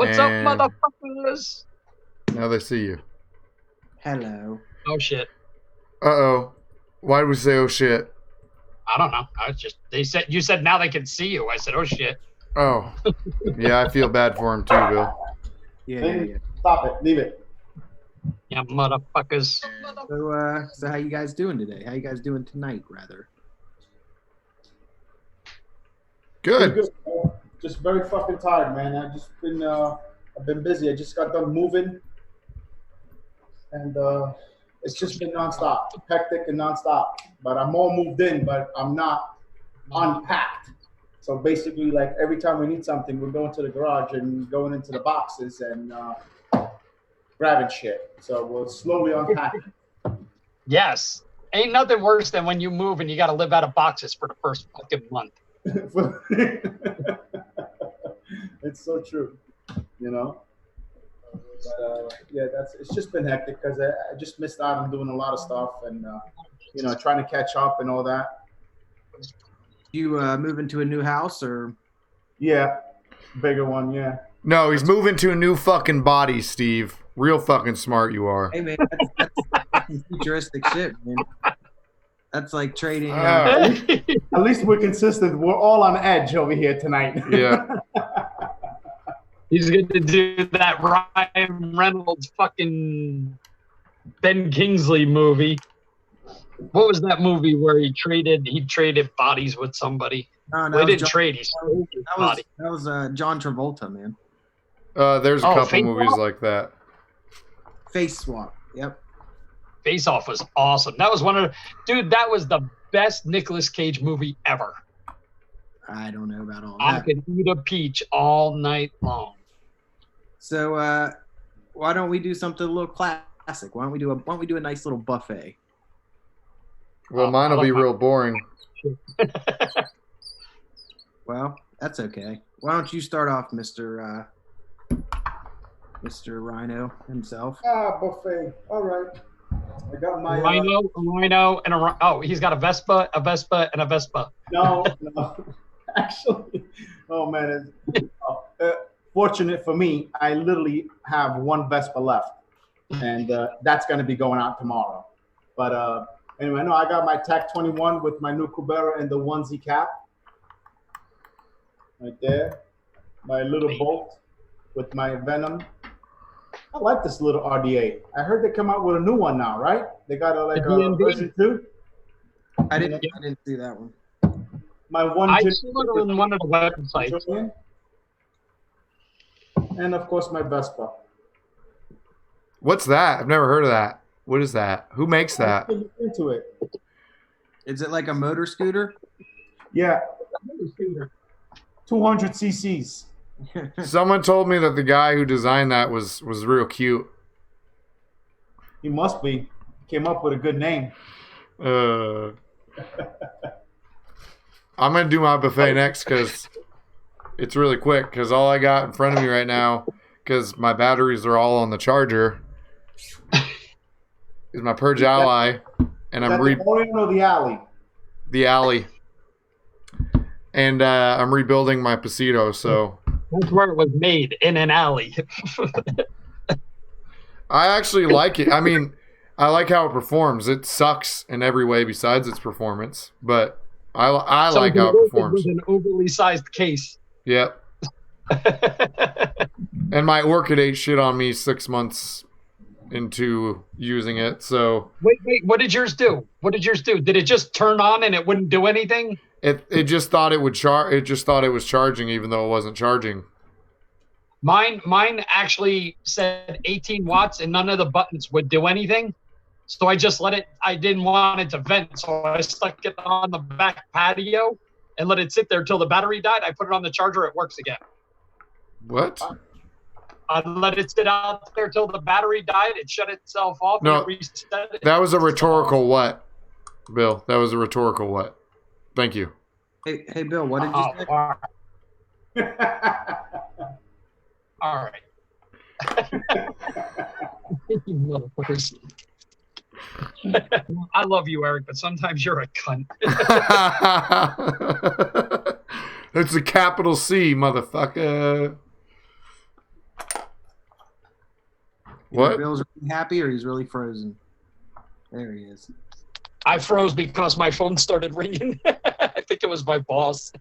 What's up, And motherfuckers? now they see you. Hello. Oh shit. Uh-oh. Why did we say oh shit? I don't know. You said now they can see you. I said, oh shit. Oh. Yeah, I feel bad for him too, Bill. Yeah. Stop it. Leave it. Yeah, motherfuckers. So how you guys doing today? How you guys doing tonight, rather? Good. Pretty good, man. Just very fucking tired, man. I've been busy. I just got done moving, and it's just been nonstop, hectic and nonstop. But I'm all moved in, but I'm not unpacked. So basically, like every time we need something, we're going to the garage and going into the boxes and grabbing shit. So we're slowly unpacking. Yes. Ain't nothing worse than when you move and you got to live out of boxes for the first fucking month. It's so true, you know. But yeah, it's just been hectic because I just missed out on doing a lot of stuff and trying to catch up and all that. You move into a new house or? Yeah, bigger one. Yeah. No, he's moving to a new fucking body, Steve. Real fucking smart you are. Hey man, that's futuristic shit, man. That's like trading. At least we're consistent. We're all on edge over here tonight. Yeah. He's going to do that Ryan Reynolds fucking Ben Kingsley movie. What was that movie where he traded bodies with somebody? No, They didn't trade. He sold his body. That was John Travolta, man. There's a couple Face movies Off? like that. Face swap. Yep. Face Off was awesome. That was that was the best Nicolas Cage movie ever. I don't know about all I that. could eat a peach all night long. So why don't we do something a little classic? Why don't we do a nice little buffet? Well, mine will be real boring. Well, that's okay. Why don't you start off, Mr. Rhino himself? Buffet. All right. I got my Rhino, and he's got a Vespa, and a Vespa. No. Actually, oh man, fortunate for me, I literally have one Vespa left, and that's going to be going out tomorrow. But anyway, no, I got my TAC 21 with my new Kubera and the onesie cap right there. My little Bolt with my Venom. I like this little RDA. I heard they come out with a new one now, right? They got a version 2. I didn't see that one. My one. I saw it on one of the websites. And of course my Vespa. What's that? I've never heard of that. What is that? Who makes that? Look into it. Is it like a motor scooter? Yeah. 200 cc's. Someone told me that the guy who designed that was real cute. He must be. Came up with a good name. I'm going to do my buffet next because it's really quick. Because all I got in front of me right now, because my batteries are all on the charger, is my Purge Ally. And I'm the Orion or the Alley? The Alley. And I'm rebuilding my Pasito, so... That's where it was made, in an alley. I actually like it. I mean, I like how it performs. It sucks in every way besides its performance, but I like how it performs. With an overly sized case. Yep. And my Orchid ate shit on me 6 months into using it, so... Wait, what did yours do? Did it just turn on and it wouldn't do anything? It just thought it would charge. It just thought it was charging, even though it wasn't charging. Mine actually said 18 watts, and none of the buttons would do anything. So I just let it. I didn't want it to vent, so I stuck it on the back patio and let it sit there till the battery died. I put it on the charger. It works again. What? I let it sit out there till the battery died. It shut itself off. No, and it reset it. That was a rhetorical what, Bill? That was a rhetorical what? Thank you. Hey, Bill, what did you say? All right. You motherfuckers. I love you, Eric, but sometimes you're a cunt. It's a capital C, motherfucker. What? Bill's really happy or he's really frozen. There he is. I froze because my phone started ringing. I think it was my boss.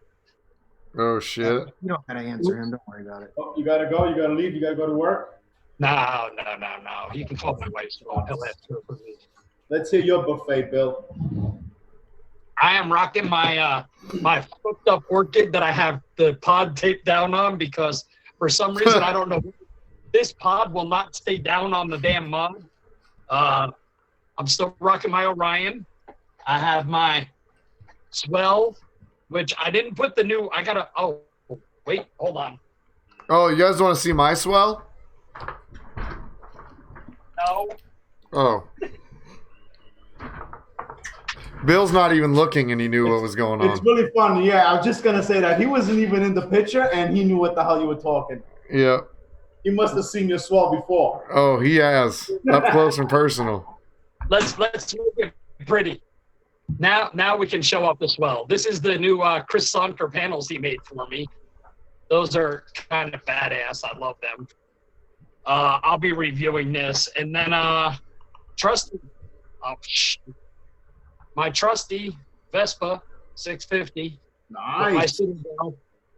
Oh shit! You don't gotta answer him. Don't worry about it. Oh, you gotta go. You gotta leave. You gotta go to work. No. You can call my wife's phone. He'll answer it for me. Let's hear your buffet, Bill. I am rocking my my hooked up orchid that I have the pod taped down on because for some reason I don't know, this pod will not stay down on the damn mug. I'm still rocking my Orion. I have my Swell, which I didn't put the new. I gotta. Oh, wait, hold on. Oh, you guys want to see my swell? No. Oh. Bill's not even looking, and he knew what was going It's on. really funny. Yeah, I was just gonna say that he wasn't even in the picture, and he knew what the hell you were talking. Yeah. He must have seen your swell before. Oh, he has up close and personal. Let's make it pretty. Now we can show up the Swell. This is the new Chris Sonker panels he made for me. Those are kind of badass. I love them. I'll be reviewing this, and then trusty. Oh, my trusty Vespa 650. Nice.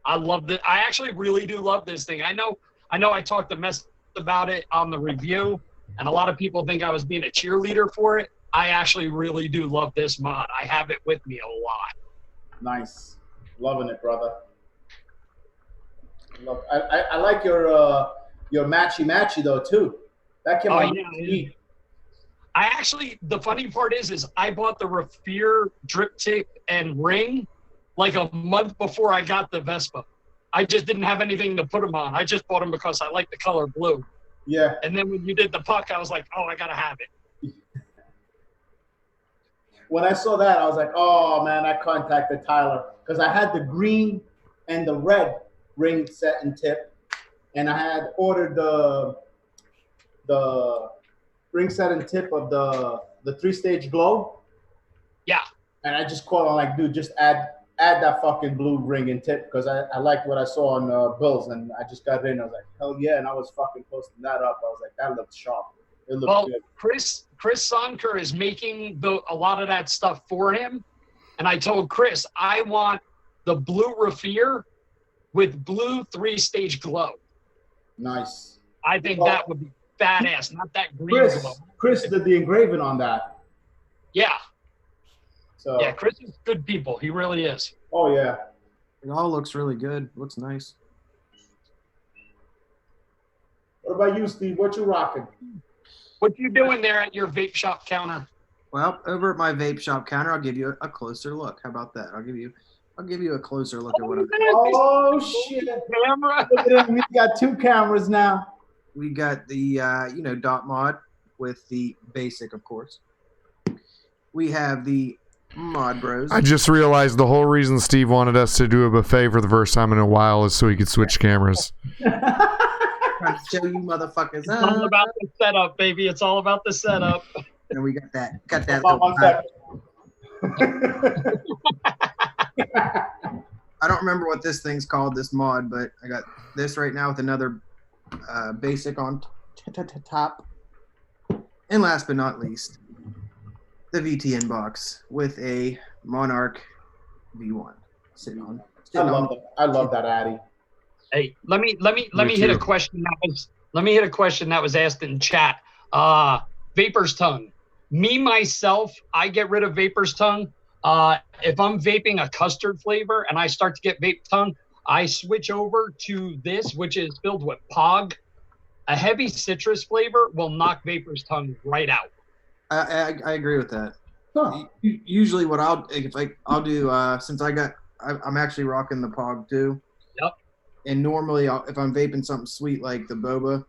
I love it. I actually really do love this thing. I know I talked a mess about it on the review, and a lot of people think I was being a cheerleader for it. I actually really do love this mod. I have it with me a lot. Nice. Loving it, brother. I like your matchy though too. That came out neat. I actually, the funny part is I bought the Raffier drip tape and ring like a month before I got the Vespa. I just didn't have anything to put them on. I just bought them because I like the color blue. Yeah. And then when you did the puck, I was like, oh, I gotta have it. When I saw that, I was like, oh man, I contacted Tyler because I had the green and the red ring set and tip, and I had ordered the ring set and tip of the 3-stage glow. Yeah. And I just called on like, dude, just add that fucking blue ring and tip because I liked what I saw on Bill's, and I just got it in. I was like, hell yeah, and I was fucking posting that up. I was like, that looked sharp. It looked good. Chris Sonker is making a lot of that stuff for him, and I told Chris I want the blue Raffier with blue 3-stage glow. Nice. I think that would be badass, not that green glow. Chris did the engraving on that. Yeah. So yeah, Chris is good people. He really is. Oh yeah. It all looks really good. Looks nice. What about you, Steve? What you rocking? What you doing there at your vape shop counter? Well, over at my vape shop counter, I'll give you a closer look. How about that? I'll give you a closer look at what I'm doing. Oh shit! Camera. Look at him. We got 2 cameras now. We got the dot mod with the basic, of course. We have the Mod Bros. I just realized the whole reason Steve wanted us to do a buffet for the first time in a while is so he could switch cameras. Trying to show you motherfuckers. It's all about the setup, baby. It's all about the setup. And we got that. Got that. One second. I don't remember what this thing's called, this mod, but I got this right now with another basic on top. And last but not least, the VTN box with a Monarch V1 sitting on. I love that Addy. Hey, let me hit a question that was asked in chat. Vapor's tongue. Me myself, I get rid of Vapor's tongue. If I'm vaping a custard flavor and I start to get vape tongue, I switch over to this, which is filled with Pog. A heavy citrus flavor will knock Vapor's tongue right out. I agree with that. Huh. Usually, what I'll do since I'm actually rocking the Pog too. Yep. And normally, if I'm vaping something sweet like the boba,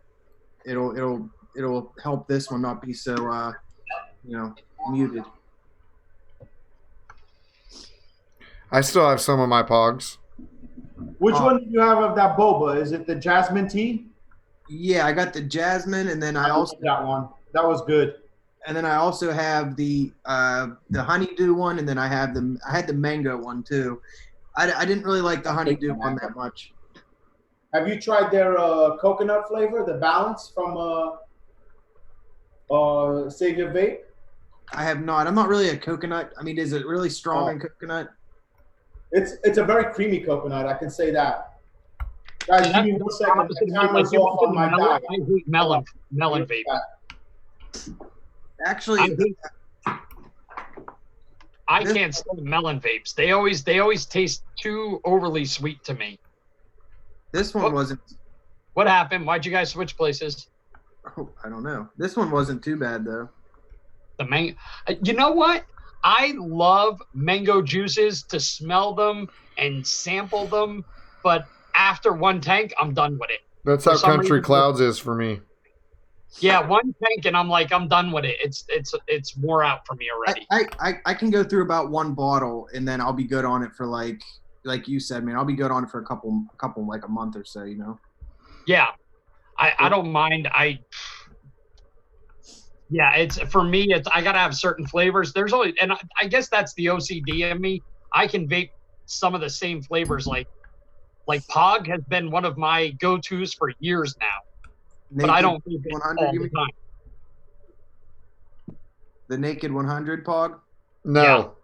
it'll help this one not be so muted. I still have some of my Pogs. Which one do you have of that boba? Is it the jasmine tea? Yeah, I got the jasmine, and then I also that one. That was good. And then I also have the honeydew one, and then I had the mango one too. I didn't really like the honeydew one that much. Have you tried their coconut flavor, the balance from Savior Vape. I have not. I'm not really a coconut. I mean, is it really strong in coconut? It's a very creamy coconut. I can say that. Guys, give me 1 second. My timer's off on my diet. I hate melon vape. Actually, I can't stand melon vapes. They always taste too overly sweet to me. this one wasn't. What happened? Why'd you guys switch places? Oh, I don't know. This one wasn't too bad though. The mango. You know what? I love mango juices to smell them and sample them, but after one tank, I'm done with it. That's how Country Clouds is for me. Yeah, one tank and I'm like, I'm done with it. It's wore out for me already. I can go through about one bottle and then I'll be good on it for like you said, man. I'll be good on it for a couple like a month or so, you know. Yeah, I don't mind. Yeah, it's for me. It's I gotta have certain flavors. There's only, and I guess that's the OCD in me. I can vape some of the same flavors. Like Pog has been one of my go-tos for years now, but I don't vape it all the time. The Naked 100 Pog? No.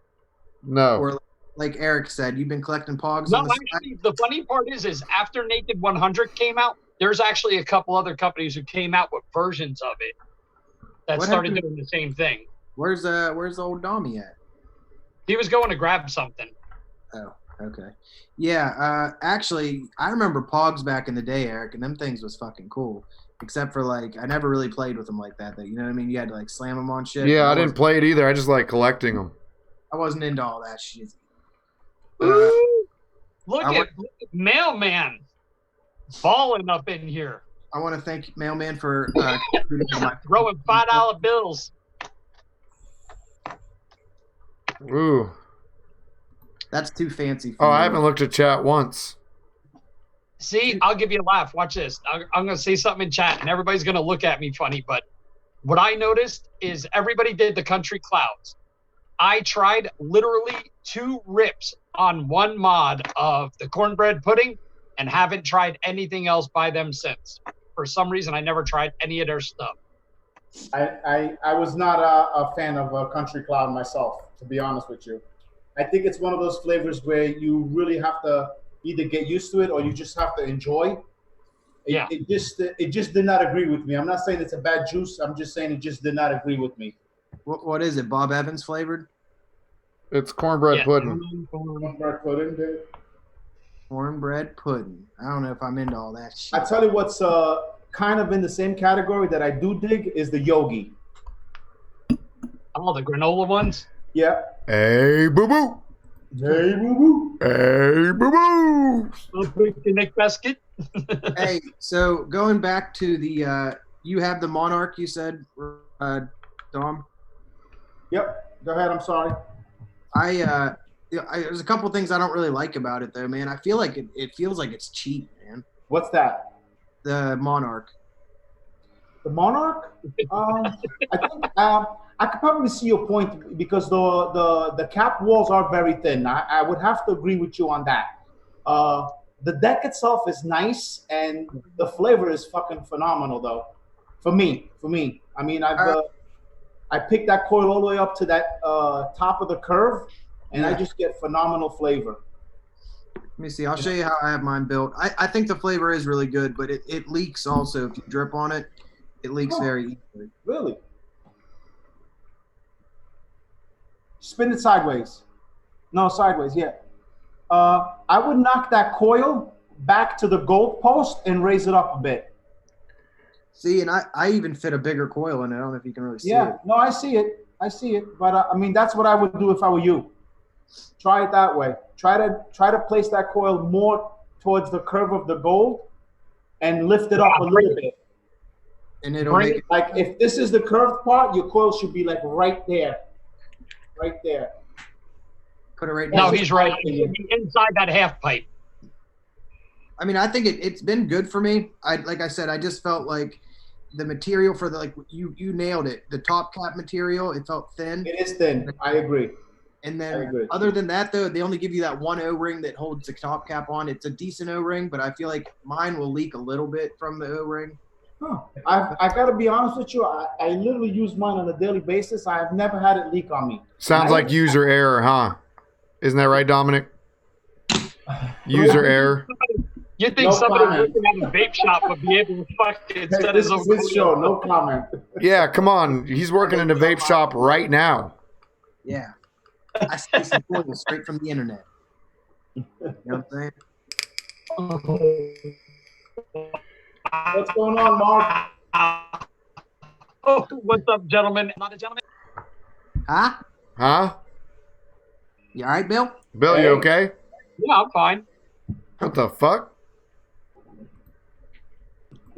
Or like Eric said, you've been collecting Pogs. No, actually, the funny part is after Naked 100 came out, there's actually a couple other companies who came out with versions of it that started doing the same thing. Where's old Dommy at? He was going to grab something. Oh, okay. Yeah, actually, I remember Pogs back in the day, Eric, and them things was fucking cool. Except for I never really played with them like that. You know what I mean? You had to slam them on shit. Yeah, I didn't play it either. I just like collecting them. I wasn't into all that shit. Look at Mailman balling up in here. I want to thank Mailman for throwing $5 bills. Ooh. That's too fancy for me. I haven't looked at chat once. See, I'll give you a laugh. Watch this. I'm going to say something in chat, and everybody's going to look at me funny. But what I noticed is everybody did the Country Clouds. I tried literally 2 rips on one mod of the cornbread pudding and haven't tried anything else by them since. For some reason, I never tried any of their stuff. I was not a fan of Country Cloud myself, to be honest with you. I think it's one of those flavors where you really have to either get used to it or you just have to enjoy. It just did not agree with me. I'm not saying it's a bad juice. I'm just saying it just did not agree with me. What is it? Bob Evans flavored? It's cornbread pudding. Cornbread pudding, dude. Cornbread pudding. I don't know if I'm into all that shit. I tell you what's kind of in the same category that I do dig is the Yogi. Oh, the granola ones? Yeah. Hey, boo-boo. Hey, boo-boo. Hey, boo-boo. I'll put your neck basket. Hey, so going back to the, you have the Monarch, you said, Dom? Yep. Go ahead. I'm sorry. There's a couple things I don't really like about it, though, man. I feel like it feels like it's cheap, man. What's that? The Monarch. The Monarch? I think I could probably see your point because the cap walls are very thin. I would have to agree with you on that. The deck itself is nice, and the flavor is fucking phenomenal, though. For me. I mean, I picked that coil all the way up to that top of the curve, and I just get phenomenal flavor. Let me see. I'll show you how I have mine built. I think the flavor is really good, but it leaks also. If you drip on it, it leaks very easily. Really? Spin it sideways. No, sideways, yeah. I would knock that coil back to the gold post and raise it up a bit. See, and I even fit a bigger coil in it. I don't know if you can really see it. Yeah, no, I see it. But I mean, that's what I would do if I were you. Try it that way. Try to place that coil more towards the curve of the gold and lift it up a little bit. And it'll make it like if this is the curved part, your coil should be like right there. Right there. Put it right now. No, he's right. Inside that half pipe. I mean, I think it's been good for me. Like I said, I just felt like the material for the you nailed it. The top cap material, it felt thin. It is thin. I agree. And then other than that, though, they only give you that one O-ring that holds the top cap on. It's a decent O-ring, but I feel like mine will leak a little bit from the O-ring. Huh. I got to be honest with you. I literally use mine on a daily basis. I have never had it leak on me. Sounds like user error, huh? Isn't that right, Dominic? User error. You think somebody working at a vape shop would be able to fucking set his own This show, no comment. Yeah, come on. He's working in a vape shop right now. Yeah. I see some oil straight from the internet. You know what I'm saying? What's going on, Mark? Oh, what's up, gentlemen? Not a gentleman. Huh? Huh? You all right, Bill? Bill, you okay? Yeah, I'm fine. What the fuck?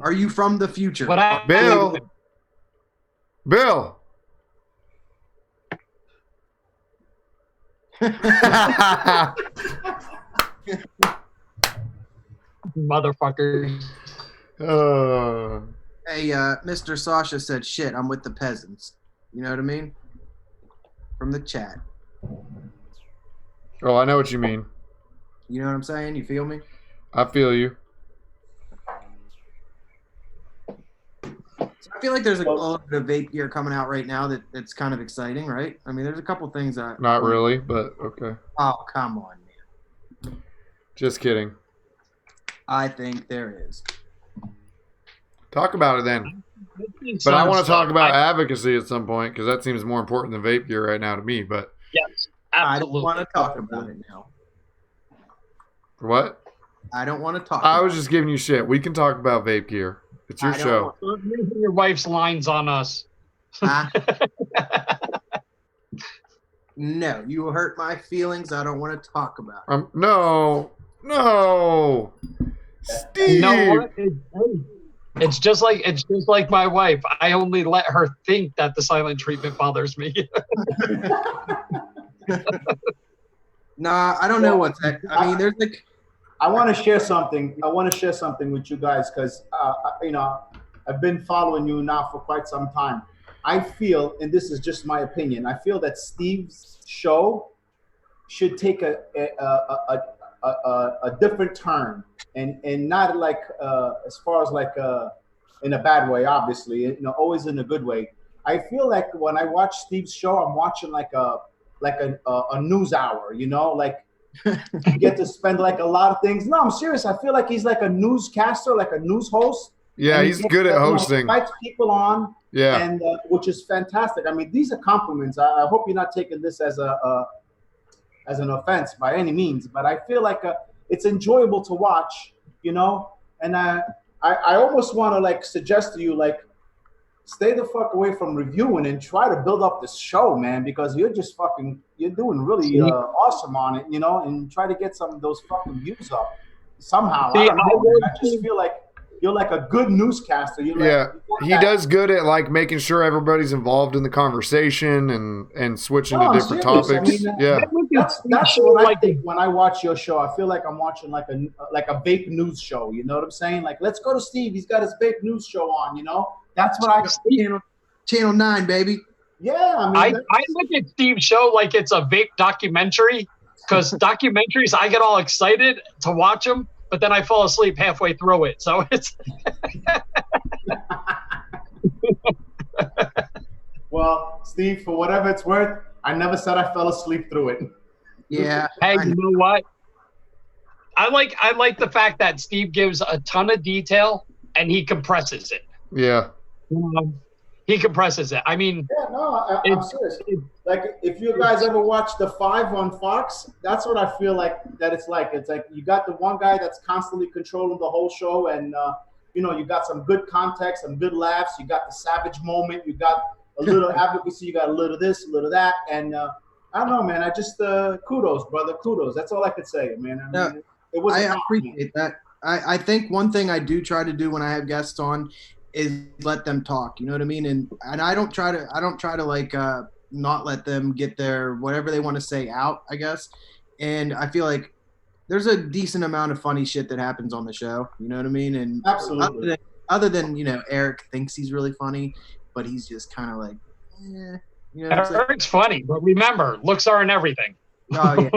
Are you from the future? What happened? Bill. Bill. Motherfuckers. Hey, Mr. Sasha said, shit, I'm with the peasants. You know what I mean? From the chat. Oh, I know what you mean. You know what I'm saying? You feel me? I feel you. So I feel like there's a little bit of vape gear coming out right now that's kind of exciting, right? I mean, there's a couple things that... Not really, but okay. Oh, come on, man. Just kidding. I think there is. Talk about it then. But I want to talk about advocacy at some point because that seems more important than vape gear right now to me. But Yes, I absolutely. don't want to talk about it now. what? I don't want to talk I about was just giving you shit. We can talk about vape gear. It's your I don't show. Stop using your wife's lines on us. Huh? No, you hurt my feelings. I don't want to talk about it. No. Steve. You know what? It's just like my wife. I only let her think that the silent treatment bothers me. Nah, I don't know what's that. I mean, there's like... I want to share something. I want to share something with you guys because, you know, I've been following you now for quite some time. I feel, and this is just my opinion, I feel that Steve's show should take a different turn and not like as far as like in a bad way, obviously, you know, always in a good way. I feel like when I watch Steve's show, I'm watching like a news hour, you know, like you get to spend like a lot of things. No, I'm serious. I feel like he's like a newscaster, like a news host. Yeah, he's good at hosting. Invites people on. Yeah. And which is fantastic. I mean, these are compliments. I hope you're not taking this as an offense by any means, but I feel like it's enjoyable to watch, you know. And I almost want to like suggest to you, like, stay the fuck away from reviewing and try to build up this show, man, because you're doing really awesome on it, you know, and try to get some of those fucking views up somehow. I don't know, I just feel like you're like a good newscaster. He does good at like making sure everybody's involved in the conversation and switching to different topics. I mean, that's what I think when I watch your show. I feel like I'm watching like a vape news show. You know what I'm saying? Like, let's go to Steve. He's got his vape news show on. You know, that's what I Channel 9, baby. Yeah, I mean, I look at Steve's show like it's a vape documentary because documentaries I get all excited to watch them. But then I fall asleep halfway through it. So it's. Well, Steve, for whatever it's worth, I never said I fell asleep through it. Yeah. Hey, you know what? I like the fact that Steve gives a ton of detail and he compresses it. Yeah. He compresses it. I mean, yeah, no, I'm serious. Like, if you guys ever watch The Five on Fox, that's what I feel like that it's like. It's like you got the one guy that's constantly controlling the whole show, and you know, you got some good context, some good laughs. You got the savage moment. You got a little advocacy. You got a little this, a little that, and I don't know, man. I just kudos, brother, kudos. That's all I could say, man. I mean, it was. I appreciate that. I think one thing I do try to do when I have guests on is let them talk. You know what I mean? And I don't try to like not let them get their whatever they want to say out, I guess. And I feel like there's a decent amount of funny shit that happens on the show. You know what I mean? And absolutely. Other than you know, Eric thinks he's really funny, but he's just kind of like, eh. You know Eric's funny, but remember, looks aren't everything. Oh yeah.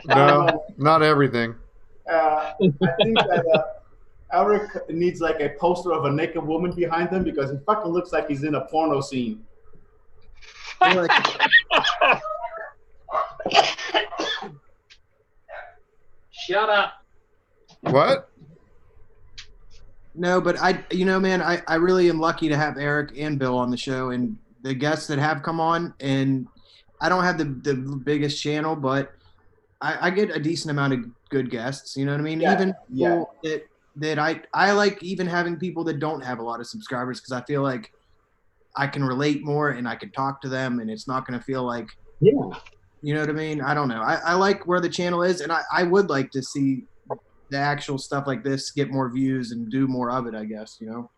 No, not everything. I think that Eric needs like a poster of a naked woman behind him because he fucking looks like he's in a porno scene. Like, Shut up. What? no, but man, I really am lucky to have Eric and Bill on the show, and the guests that have come on. And I don't have the biggest channel, but I get a decent amount of good guests. You know what I mean? Yeah, Even yeah. people that I like even having people that don't have a lot of subscribers, because I feel like I can relate more and I can talk to them, and it's not going to feel like, Yeah. you know what I mean? I don't know. I like where the channel is, and I would like to see the actual stuff like this get more views and do more of it, I guess, you know?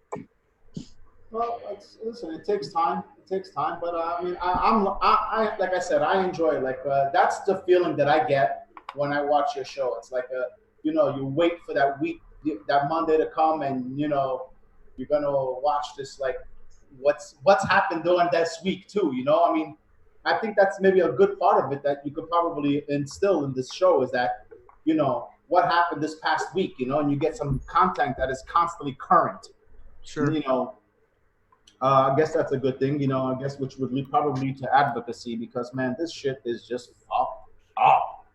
Well, listen, it takes time. It takes time, but I mean, I like I said, I enjoy it. Like that's the feeling that I get when I watch your show. It's like you wait for that week, that Monday to come, and you're gonna watch this like what's happened during this week too. I mean, I think that's maybe a good part of it that you could probably instill in this show is that what happened this past week, and you get some content that is constantly current. Sure. I guess that's a good thing, I guess, which would probably lead to advocacy because, man, this shit is just fucked up.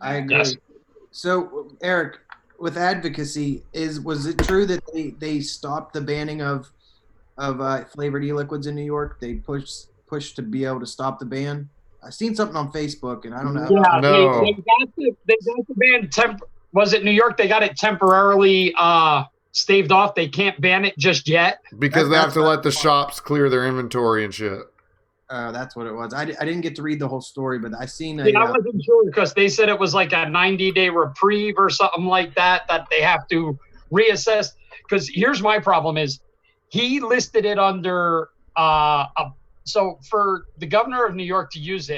I agree. Yes. So, Eric, with advocacy, was it true that they stopped the banning of flavored e-liquids in New York? They pushed to be able to stop the ban. I seen something on Facebook, and I don't know. Yeah, No. they got the ban. Was it New York? They got it temporarily staved off. They can't ban it just yet Because they have to let the shops clear their inventory and shit. That's what it was. I didn't get to read the whole story, but I seen I wasn't sure because they said it was like a 90-day reprieve or something like that they have to reassess. Because here's my problem is he listed it under so for the governor of New York to use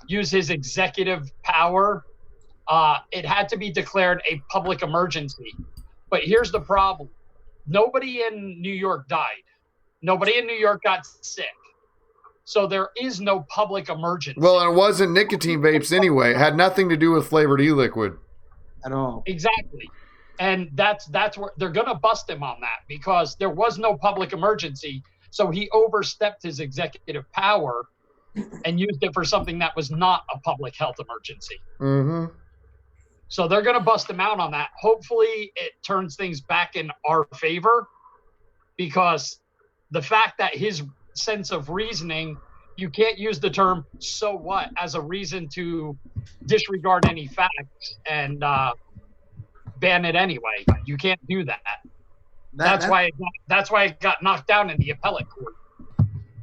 his executive power, it had to be declared a public emergency. But here's the problem. Nobody in New York died. Nobody in New York got sick. So there is no public emergency. Well, and it wasn't nicotine vapes anyway. It had nothing to do with flavored e-liquid. at all. Exactly. And that's where they're going to bust him on that because there was no public emergency. So he overstepped his executive power and used it for something that was not a public health emergency. Mm-hmm. So they're going to bust him out on that. Hopefully it turns things back in our favor because the fact that his sense of reasoning, you can't use the term "so what" as a reason to disregard any facts and ban it anyway. You can't do that. That's why it got knocked down in the appellate court.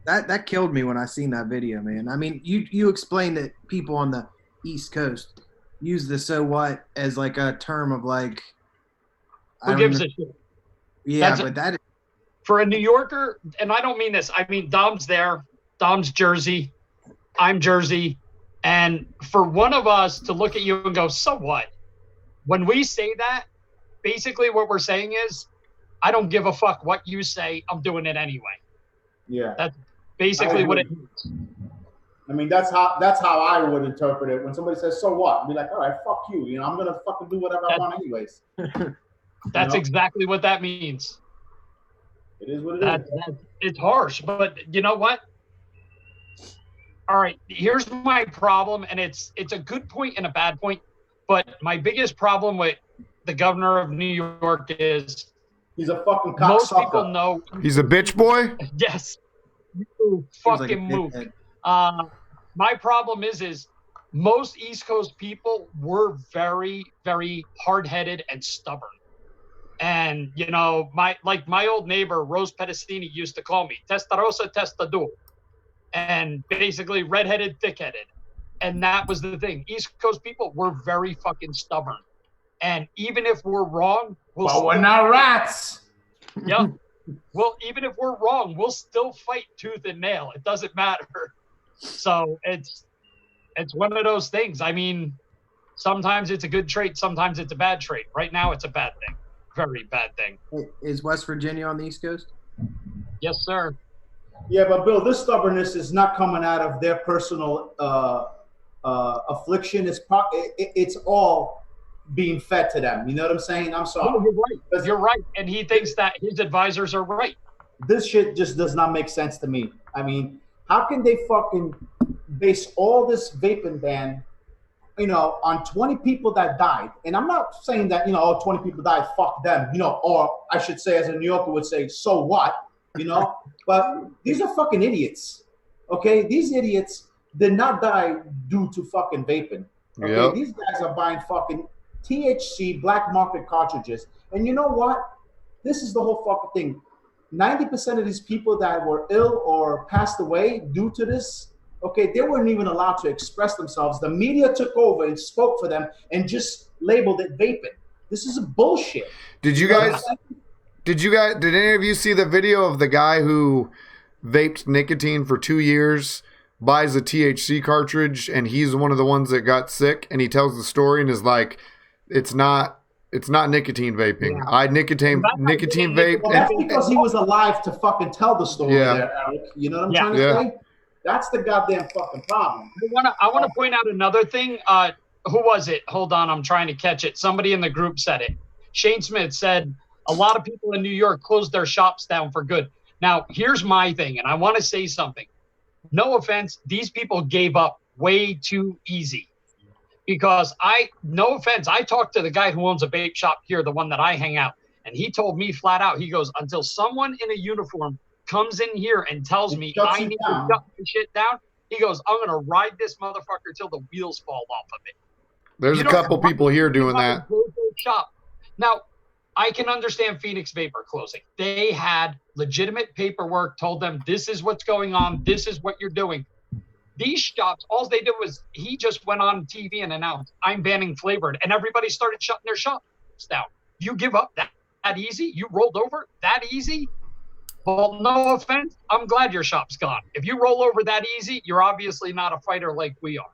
That killed me when I seen that video, man. I mean, you explained that people on the East Coast use the "so what" as like a term of like. Who gives a shit? Yeah, but that. For a New Yorker, and I don't mean this, I mean Dom's there, Dom's Jersey, I'm Jersey, and for one of us to look at you and go, so what? When we say that, basically what we're saying is, I don't give a fuck what you say, I'm doing it anyway. Yeah. That's basically what it means. I mean, that's how I would interpret it. When somebody says, so what? Be like, all right, fuck you. I'm going to fucking do whatever I want anyways. That's exactly what that means. It is what it is. It's harsh, but you know what? All right, here's my problem, and it's a good point and a bad point, but my biggest problem with the governor of New York is he's a fucking cocksucker. Most people know he's a bitch boy. Yes, you fucking move. My problem is most East Coast people were very, very hard-headed and stubborn. And, my old neighbor, Rose Pedicini, used to call me Testarossa Testador. And basically redheaded, thick-headed. And that was the thing. East Coast people were very fucking stubborn. And even if we're wrong, we're not rats. Yeah. Well, even if we're wrong, we'll still fight tooth and nail. It doesn't matter. So it's one of those things. I mean, sometimes it's a good trait. Sometimes it's a bad trait. Right now, it's a bad thing. Very bad thing. Is West Virginia on the East Coast? Yes, sir. Yeah, but Bill, this stubbornness is not coming out of their personal affliction. It's all being fed to them. You know what I'm saying? I'm sorry. No, you're right. You're right. And he thinks that his advisors are right. This shit just does not make sense to me. I mean, how can they fucking base all this vaping ban, on 20 people that died? And I'm not saying that, 20 people died, fuck them, or I should say, as a New Yorker would say, so what, But these are fucking idiots, okay? These idiots did not die due to fucking vaping, okay? Yep. These guys are buying fucking THC black market cartridges. And you know what? This is the whole fucking thing. 90% of these people that were ill or passed away due to this, okay, they weren't even allowed to express themselves. The media took over and spoke for them and just labeled it vaping. This is bullshit. Did any of you see the video of the guy who vaped nicotine for 2 years, buys a THC cartridge, and he's one of the ones that got sick, and he tells the story and is like, it's not nicotine vaping. Yeah. I nicotine vape. Well, that's because he was alive to fucking tell the story there, Eric. You know what I'm trying to say? That's the goddamn fucking problem. I want to point out another thing. Who was it? Hold on, I'm trying to catch it. Somebody in the group said it. Shane Smith said a lot of people in New York closed their shops down for good. Now, here's my thing, and I want to say something. No offense, these people gave up way too easy. Because no offense, I talked to the guy who owns a vape shop here, the one that I hang out, and he told me flat out, he goes, until someone in a uniform comes in here and tells me I need to shut the shit down, he goes, I'm going to ride this motherfucker till the wheels fall off of it. There's a couple people here doing that. Shop. Now, I can understand Phoenix Vapor closing. They had legitimate paperwork, told them this is what's going on, this is what you're doing. These shops, all they did was he just went on TV and announced, I'm banning flavored, and everybody started shutting their shops down. You give up that easy? You rolled over that easy? Well, no offense, I'm glad your shop's gone. If you roll over that easy, you're obviously not a fighter like we are.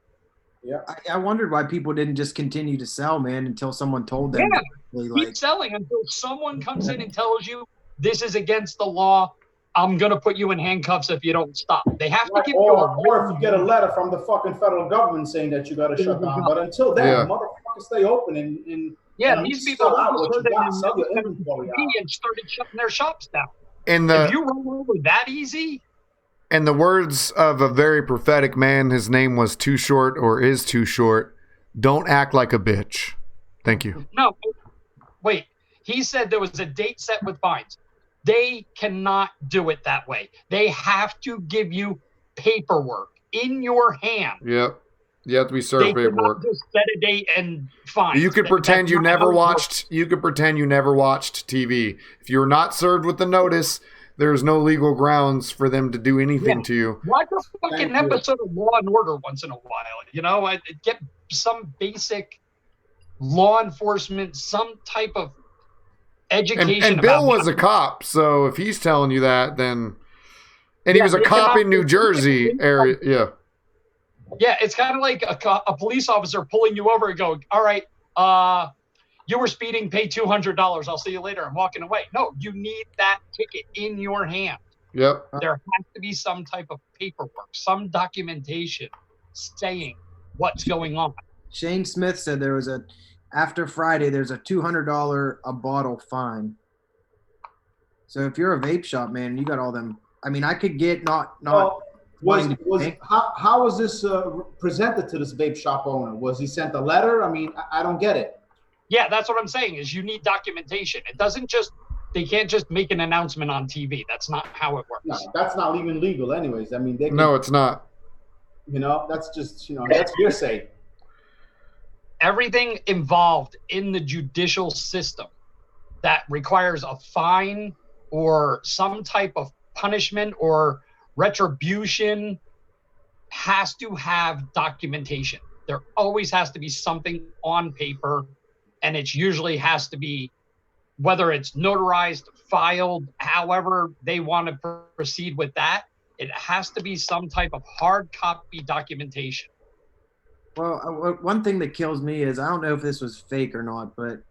Yeah, I wondered why people didn't just continue to sell, man, until someone told them. Yeah, keep selling until someone comes in and tells you this is against the law. I'm going to put you in handcuffs if you don't stop. They have to give you or if you get a letter from the fucking federal government saying that you got to shut down. But until then, motherfuckers stay open and these people started shutting their shops down. If you roll over that easy. In the words of a very prophetic man, his name was Too Short or is Too Short, don't act like a bitch. Thank you. No, wait. He said there was a date set with fines. They cannot do it that way. They have to give you paperwork in your hand. Yep. You have to be served paperwork. Just set a date and fine. You could pretend you never watched. You could pretend you never watched TV. If you're not served with the notice, there's no legal grounds for them to do anything to you. Watch a fucking episode of Law and Order once in a while. Get some basic law enforcement, some type of education. And Bill was a cop, so if he's telling you that, then he was a cop in New Jersey area. Yeah, it's kind of like a police officer pulling you over and going, all right, you were speeding, pay $200. I'll see you later. I'm walking away. No, you need that ticket in your hand. Yep. There has to be some type of paperwork, some documentation saying what's going on. Shane Smith said after Friday, there's a $200 a bottle fine. So if you're a vape shop, man, you got all them. I mean, I could get not. How was this presented to this vape shop owner? Was he sent a letter? I mean, I don't get it. Yeah, that's what I'm saying is you need documentation. They can't just make an announcement on TV. That's not how it works. No, that's not even legal anyways. I mean, no, it's not. That's just, that's hearsay. Everything involved in the judicial system that requires a fine or some type of punishment or retribution has to have documentation. There always has to be something on paper, and it usually has to be, whether it's notarized, filed, however they want to proceed with that, it has to be some type of hard copy documentation. Well, one thing that kills me is, I don't know if this was fake or not, but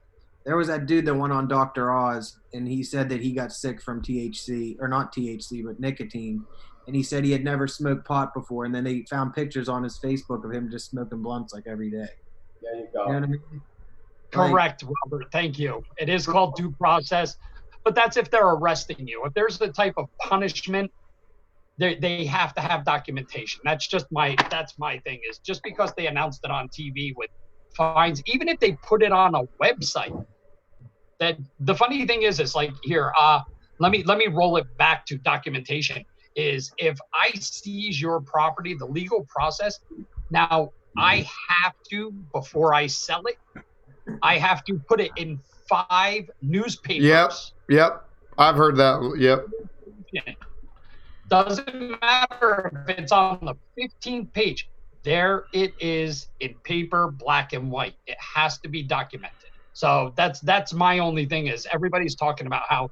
there was that dude that went on Dr. Oz, and he said that he got sick from THC, or not THC, but nicotine. And he said he had never smoked pot before, and then they found pictures on his Facebook of him just smoking blunts like every day. There you go. You know what I mean? Correct, Robert. Thank you. It is called due process, but that's if they're arresting you. If there's the type of punishment, they have to have documentation. That's my thing, is just because they announced it on TV with fines, even if they put it on a website. That the funny thing is like here, let me roll it back to documentation. Is if I seize your property, the legal process, now I have to, before I sell it, I have to put it in 5 newspapers. Yep. I've heard that. Yep. Doesn't matter if it's on the 15th page. There it is in paper, black and white. It has to be documented. So that's my only thing, is everybody's talking about how,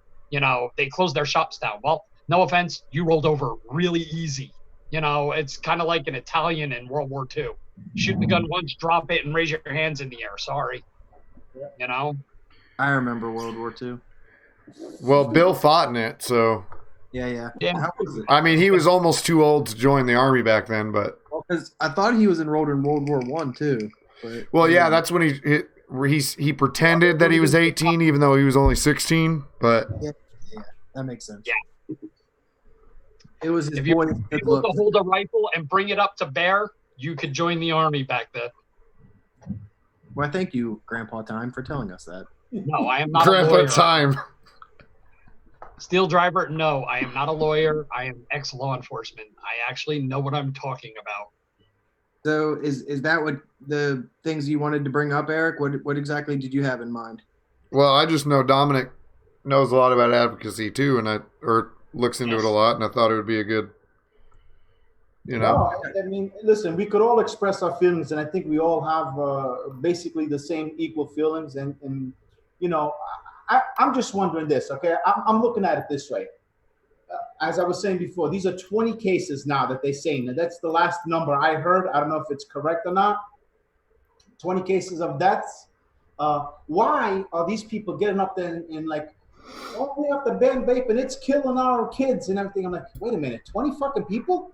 they closed their shops down. Well, no offense, you rolled over really easy. It's kind of like an Italian in World War II. Shoot the gun once, drop it, and raise your hands in the air. Sorry. I remember World War II. Well, Bill fought in it, so. Yeah. Yeah. I mean, he was almost too old to join the army back then, but. Because I thought he was enrolled in World War I too. But, well, yeah, that's when he pretended that he was 18, even though he was only 16. But yeah, that makes sense. Yeah. It was his if you boy. were able to hold a rifle and bring it up to bear, you could join the army back then. Well, thank you, Grandpa Time, for telling us that. No, I am not Grandpa a lawyer. Time. Steel driver, no, I am not a lawyer. I am ex-law enforcement. I actually know what I'm talking about. So is that what the things you wanted to bring up, Eric? What exactly did you have in mind? Well, I just know Dominic knows a lot about advocacy too, or looks into it a lot, and I thought it would be a good, No, I mean, listen, we could all express our feelings, and I think we all have basically the same equal feelings. And I'm just wondering this, okay? I'm looking at it this way. As I was saying before, these are 20 cases now that they're saying. And that's the last number I heard. I don't know if it's correct or not. 20 cases of deaths. Why are these people getting up there and like, oh, we have to ban vape and it's killing our kids and everything? I'm like, wait a minute, 20 fucking people?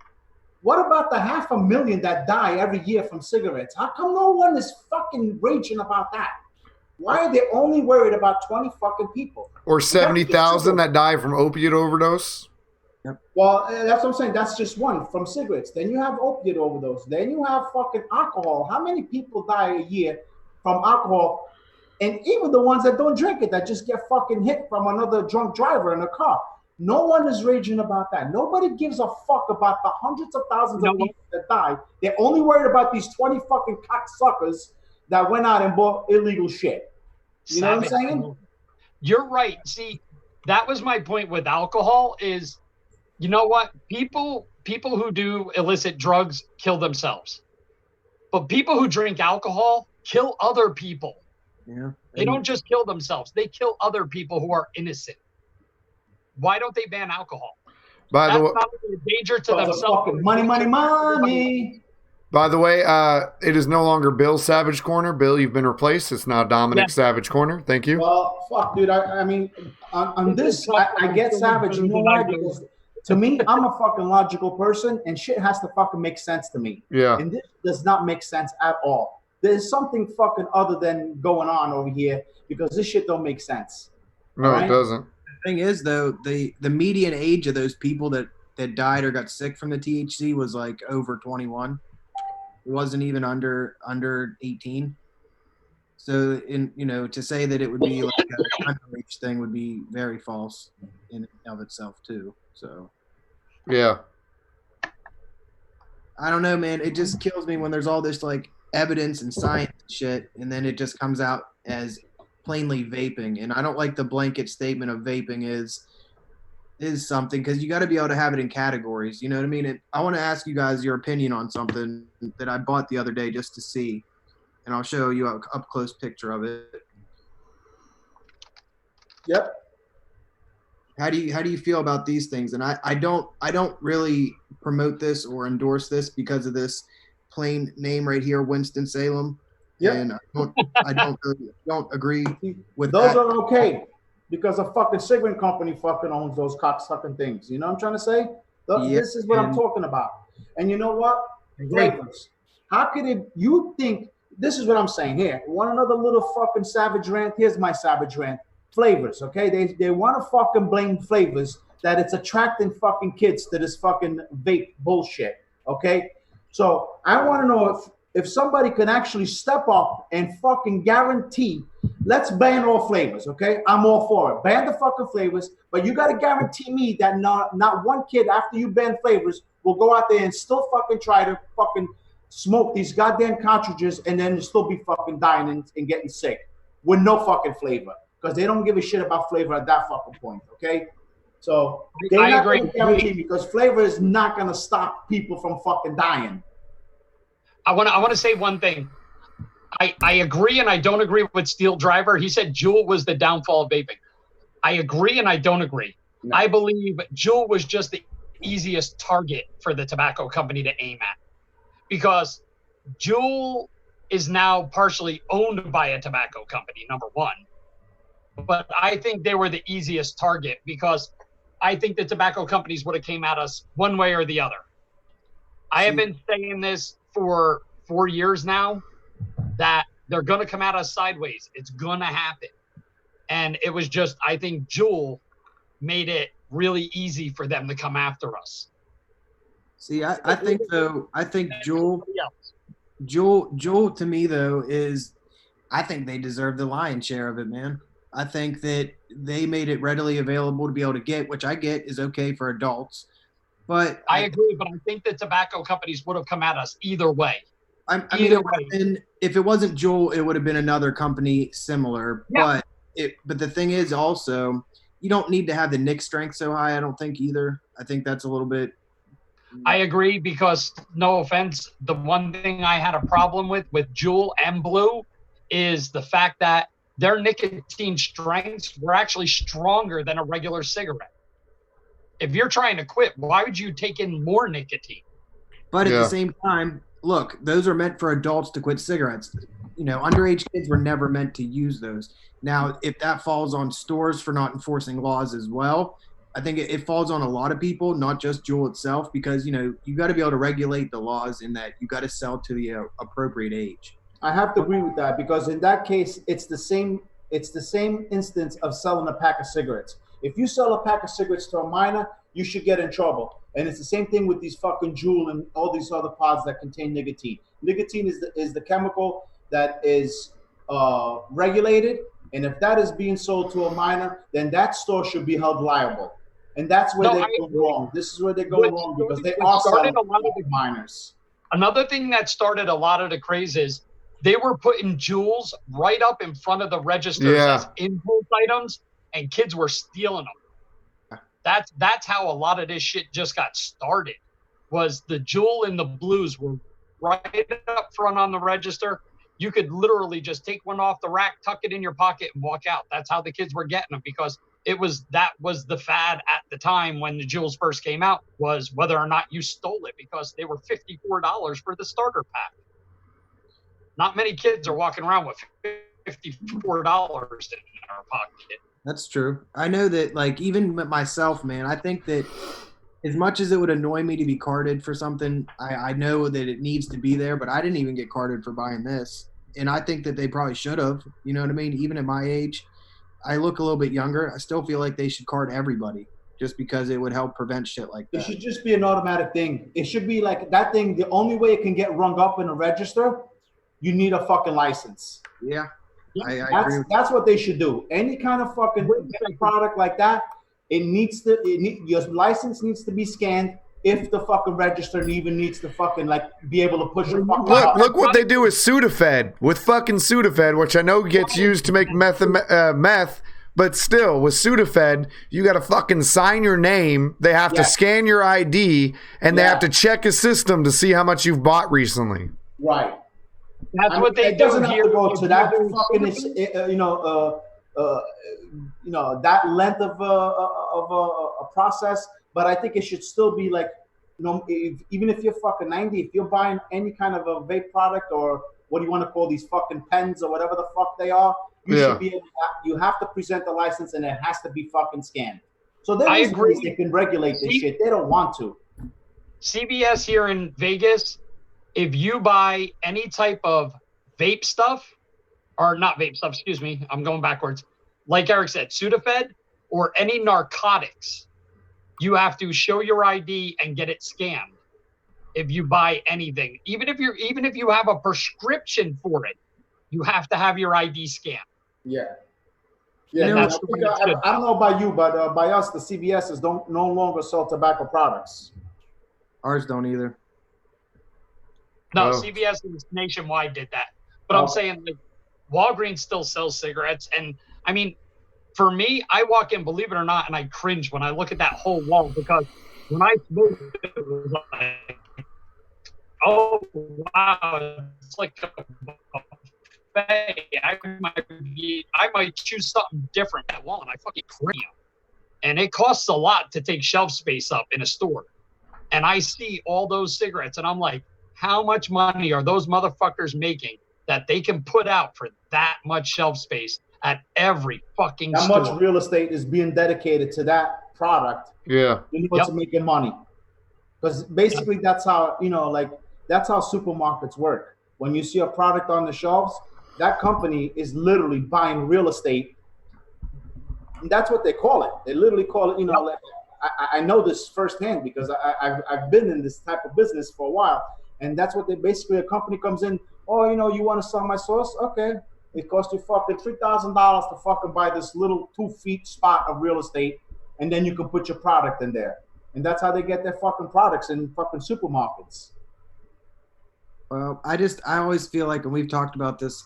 What about the 500,000 that die every year from cigarettes? How come no one is fucking raging about that? Why are they only worried about 20 fucking people? Or 70,000 that die from opiate overdose? Yep. Well, that's what I'm saying. That's just one from cigarettes. Then you have opiate overdose. Then you have fucking alcohol. How many people die a year from alcohol? And even the ones that don't drink it, that just get fucking hit from another drunk driver in a car. No one is raging about that. Nobody gives a fuck about the hundreds of thousands of people that died. They're only worried about these 20 fucking cocksuckers that went out and bought illegal shit. You know what I'm saying? You're right. See, that was my point with alcohol is, you know what? People who do illicit drugs kill themselves. But people who drink alcohol kill other people. Yeah. They don't just kill themselves. They kill other people who are innocent. Why don't they ban alcohol? By the way, not only a danger to themselves. Money. By the way, it is no longer Bill's Savage Corner. Bill, you've been replaced. It's now Dominic's Savage Corner. Thank you. Well, fuck, dude. I mean, on this, I get savage. You know why? Because to me, I'm a fucking logical person, and shit has to fucking make sense to me. Yeah. And this does not make sense at all. There's something fucking other than going on over here because this shit don't make sense. No, right? It doesn't. The thing is, though, the median age of those people that died or got sick from the THC was like over 21. It wasn't even under 18. So, to say that it would be like a underage thing would be very false in and of itself too. So, yeah, I don't know, man. It just kills me when there's all this like evidence and science shit, and then it just comes out as plainly vaping. And I don't like the blanket statement of vaping is something, because you got to be able to have it in categories. You know what I mean? I want to ask you guys your opinion on something that I bought the other day just to see, and I'll show you an up close picture of it. Yep. How do you feel about these things? And I don't really promote this or endorse this because of this plain name right here, Winston-Salem. Yep. And I don't agree with those that. are okay because a fucking cigarette company fucking owns those cocksucking things. You know what I'm trying to say? This is what I'm talking about. And you know what? Flavors. How could it? You think this is what I'm saying here. Want another little fucking savage rant? Here's my savage rant. Flavors, okay? They want to fucking blame flavors that it's attracting fucking kids to this fucking vape bullshit, okay? So I want to know if somebody can actually step up and fucking guarantee, let's ban all flavors, okay? I'm all for it. Ban the fucking flavors, but you got to guarantee me that not one kid after you ban flavors will go out there and still fucking try to fucking smoke these goddamn cartridges and then still be fucking dying and getting sick with no fucking flavor because they don't give a shit about flavor at that fucking point, okay? So they're not going to guarantee because flavor is not going to stop people from fucking dying. I want to say one thing. I agree and I don't agree with Steel Driver. He said Juul was the downfall of vaping. I agree and I don't agree. No. I believe Juul was just the easiest target for the tobacco company to aim at because Juul is now partially owned by a tobacco company, number one. But I think they were the easiest target because I think the tobacco companies would have came at us one way or the other. I have been saying this for 4 years now that they're going to come at us sideways. It's going to happen. And it was just, I think Juul made it really easy for them to come after us. See, I think though, I think Juul to me though is, I think they deserve the lion's share of it, man. I think that they made it readily available to be able to get, which I get is okay for adults. But I agree, but I think the tobacco companies would have come at us either way. I mean, if it wasn't Juul, it would have been another company similar. Yeah. But the thing is also, you don't need to have the nick strength so high, I don't think either. I think that's a little bit. I agree because, no offense, the one thing I had a problem with Juul and Blue is the fact that their nicotine strengths were actually stronger than a regular cigarette. If you're trying to quit, why would you take in more nicotine? But at the same time, look, those are meant for adults to quit cigarettes. You know, underage kids were never meant to use those. Now, if that falls on stores for not enforcing laws as well, I think it falls on a lot of people, not just Juul itself, because, you know, you got to be able to regulate the laws in that you got to sell to the appropriate age. I have to agree with that because in that case, it's the same instance of selling a pack of cigarettes. If you sell a pack of cigarettes to a minor, you should get in trouble. And it's the same thing with these fucking Juul and all these other pods that contain nicotine. Nicotine is the chemical that is regulated. And if that is being sold to a minor, then that store should be held liable. And that's where they go wrong. This is where they go wrong because they are selling a lot of the minors. Another thing that started a lot of the craze is they were putting Juuls right up in front of the registers as impulse items, and kids were stealing them. That's how a lot of this shit just got started. Was the Juul and the Blues were right up front on the register. You could literally just take one off the rack, tuck it in your pocket, and walk out. That's how the kids were getting them because that was the fad at the time when the Juuls first came out, was whether or not you stole it because they were $54 for the starter pack. Not many kids are walking around with $54 in their pocket. That's true. I know that, like, even myself, man, I think that as much as it would annoy me to be carded for something, I know that it needs to be there, but I didn't even get carded for buying this. And I think that they probably should have, you know what I mean? Even at my age, I look a little bit younger. I still feel like they should card everybody just because it would help prevent shit like that. It should just be an automatic thing. It should be like that thing. The only way it can get rung up in a register, you need a fucking license. Yeah. I agree. That's what they should do. Any kind of fucking product like that, your license needs to be scanned. If the fucking register even needs to fucking like be able to push your fucking look what they do with Sudafed, with fucking Sudafed, which I know gets used to make meth, but still with Sudafed, you got to fucking sign your name. They have to scan your ID, and they have to check a system to see how much you've bought recently. Right. That's what they do. It doesn't have here. to go to that fucking that length of a process. But I think it should still be like, you know, even if you're fucking 90, if you're buying any kind of a vape product or what do you want to call these fucking pens or whatever the fuck they are, you should be able to, you have to present the license and it has to be fucking scanned. So there is ways they can regulate this shit. They don't want to. CVS here in Vegas, if you buy any type of vape stuff, or not vape stuff, excuse me, I'm going backwards. Like Eric said, Sudafed or any narcotics, you have to show your ID and get it scanned if you buy anything. Even if you have a prescription for it, you have to have your ID scanned. Yeah. Yeah, And I that's the way it should don't know about you, but by us, the CVSs don't no longer sell tobacco products. Ours don't either. No, Oh. CVS nationwide did that. But I'm saying, like, Walgreens still sells cigarettes. And, I mean, for me, I walk in, believe it or not, and I cringe when I look at that whole wall, because when I smoked, it was like, oh, wow, it's like a buffet. I might choose something different at that wall, and I fucking cringe. And it costs a lot to take shelf space up in a store. And I see all those cigarettes, and I'm like, how much money are those motherfuckers making that they can put out for that much shelf space at every fucking That store? much real estate is being dedicated to that product. Yeah. You know, to making money. Because basically that's how, that's how supermarkets work. When you see a product on the shelves, that company is literally buying real estate. And that's what they call it. They literally call it, like, I know this firsthand because I've been in this type of business for a while. And that's what basically, a company comes in, oh, you want to sell my sauce? Okay. It costs you fucking $3,000 to fucking buy this little 2 feet spot of real estate. And then you can put your product in there. And that's how they get their fucking products in fucking supermarkets. Well, I always feel like, and we've talked about this,